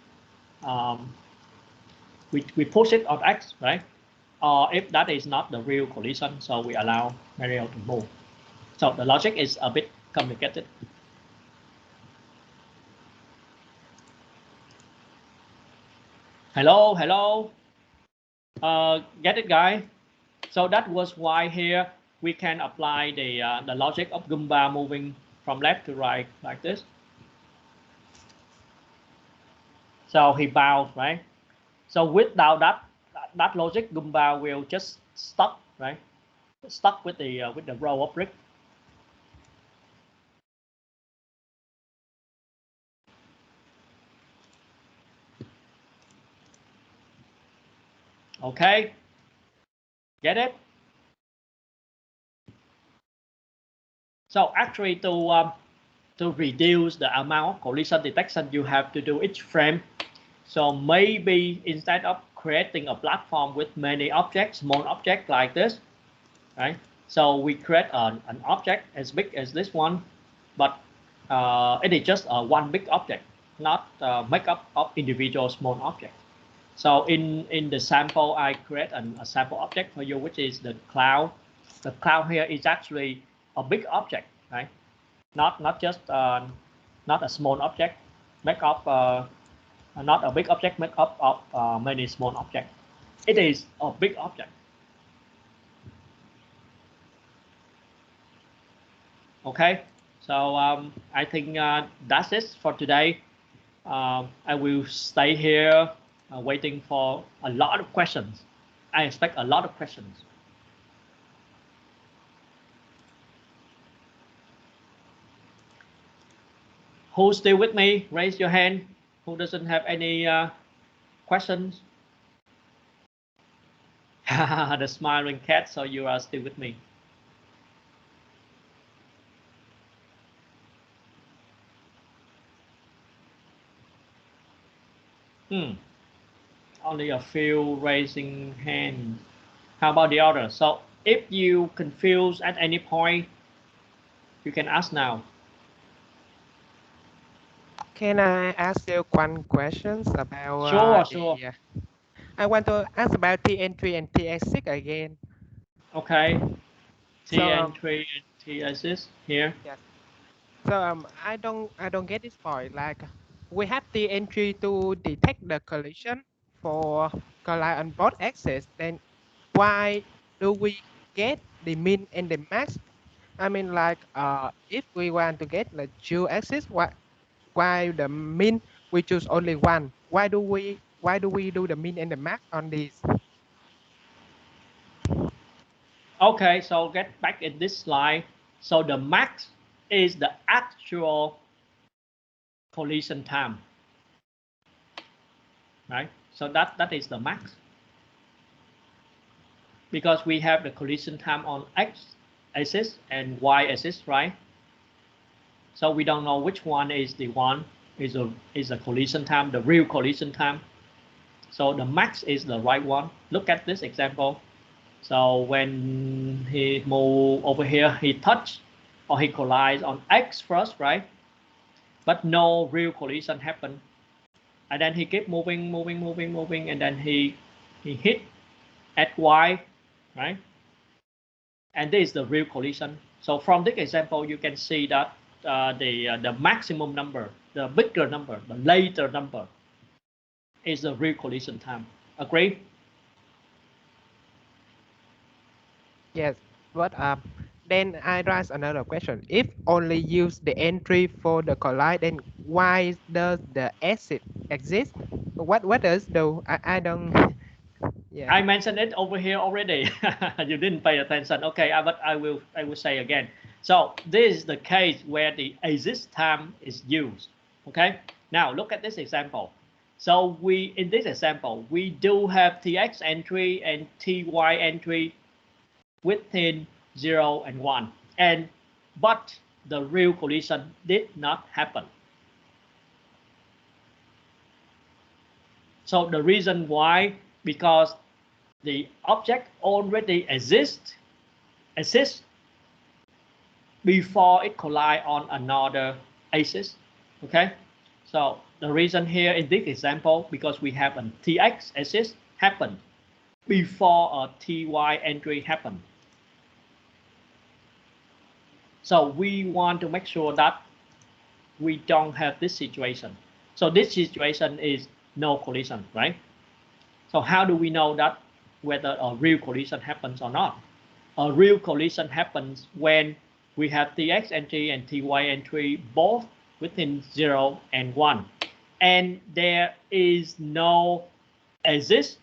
push it on X, right? Or if that is not the real collision, so we allow Mario to move. So the logic is a bit complicated. Hello. Get it, guys? So that was why here we can apply the logic of Goomba moving from left to right like this. So he bounced, right? So without that logic, Goomba will just stuck, right? Stuck with the row of bricks. Okay, get it? So actually to reduce the amount of collision detection you have to do each frame. So maybe instead of creating a platform with many objects, small objects like this, right? So we create an object as big as this one, but it is just one big object, not make up of individual small objects. So in the sample, I create a sample object for you, which is the cloud. The cloud here is actually a big object, right? not just not a small object make up not a big object make up of many small objects. It is a big object. Okay, so I think that's it for today. I will stay here waiting for a lot of questions. I expect a lot of questions. Who's still with me? Raise your hand. Who doesn't have any questions? The smiling cat, so you are still with me. Only a few raising hands. How about the others? So if you confused at any point, you can ask now. Can I ask you one question about Sure. I want to ask about T entry and T exit again. Okay. T So, entry and T exit here. yes. So I don't get this point. Like we have T entry to detect the collision for collide on both axes. Then why do we get the min and the max? I mean, like if we want to get the two axis, why the min we choose only one? Why do we do the min and the max on this? Okay, so get back in this slide. So the max is the actual collision time, right? So that is the max, because we have the collision time on x axis and y axis, right? So we don't know which one is the one is a collision time, the real collision time. So the max is the right one. Look at this example. So when he move over here, he touch or he collides on X first, right? But no real collision happened. And then he keep moving, and then he hit at Y, right? And this is the real collision. So from this example, you can see that the maximum number, the bigger number, the later number is the real collision time. Agree? Yes, but then I raise another question. If only use the entry for the collide, then why does the exit exist? What does do? I don't. Yeah. I mentioned it over here already. You didn't pay attention. Okay, but I will say again. So this is the case where the exist time is used. Okay. Now look at this example. So in this example we do have tx entry and ty entry within 0 and 1, but the real collision did not happen. So the reason why, because the object already exists before it collide on another axis. Okay, so the reason here in this example, because we have a tx axis happened before a ty entry happened. So we want to make sure that we don't have this situation. So this situation is no collision, right? So how do we know that whether a real collision happens or not? A real collision happens when we have tx entry and ty entry both within 0 and 1, and there is no exit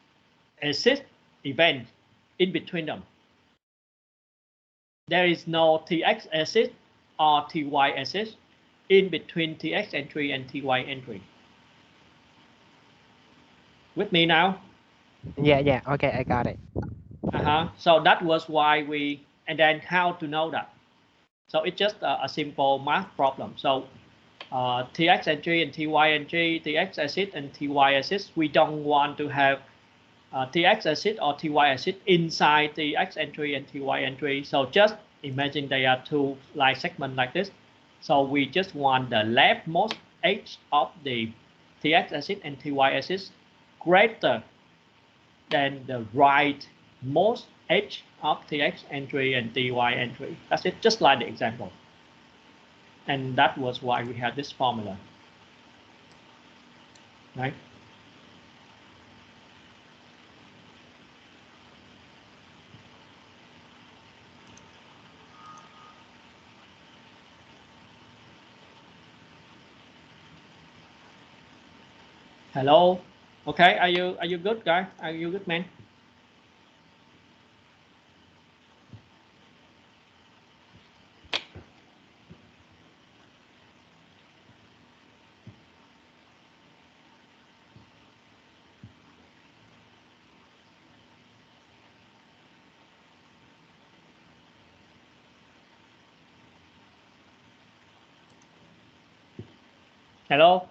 event in between them. There is no tx exit or ty exit in between tx entry and ty entry. With me now? Yeah. Okay, I got it. So that was why and then how to know that? So it's just a simple math problem. So tx entry and ty entry, tx exit and ty exit, we don't want to have tx exit or ty exit inside tx entry and ty entry. So just imagine they are two line segments like this. So we just want the leftmost edge of the tx exit and ty exit greater than the rightmost edge of tx entry and ty entry. That's it, just like the example. And that was why we had this formula, right? Hello. Okay, are you good, guys? Are you good, man? Hello.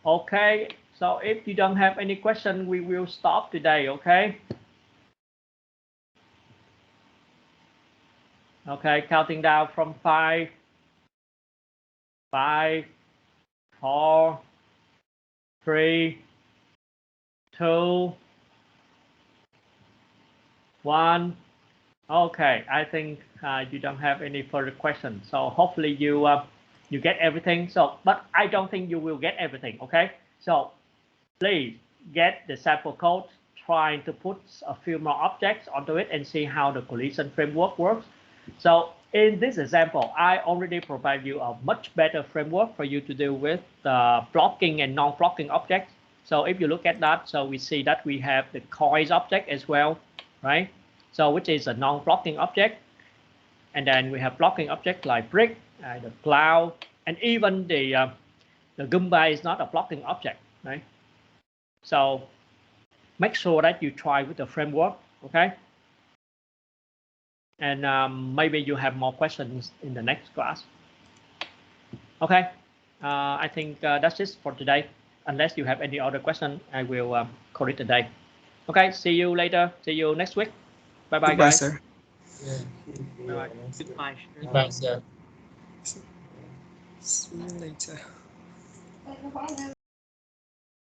Okay. So if you don't have any question, we will stop today. Okay. Okay. Counting down from 5, 5, 4, 3, 2, 1. Okay, I think you don't have any further questions. So hopefully you get everything. So, but I don't think you will get everything. Okay, so please get the sample code, trying to put a few more objects onto it and see how the collision framework works. So in this example, I already provide you a much better framework for you to deal with the blocking and non-blocking objects. So if you look at that, so we see that we have the coins object as well, right? So which is a non-blocking object. And then we have blocking object like brick, the cloud, and even the Goomba is not a blocking object, right? So make sure that you try with the framework, okay? And maybe you have more questions in the next class. Okay, I think that's it for today. Unless you have any other question, I will call it a day. Okay, see you later. See you next week. Bye-bye, Goodbye, guys. sir. Bye-bye. Goodbye. Bye, sir. See you later.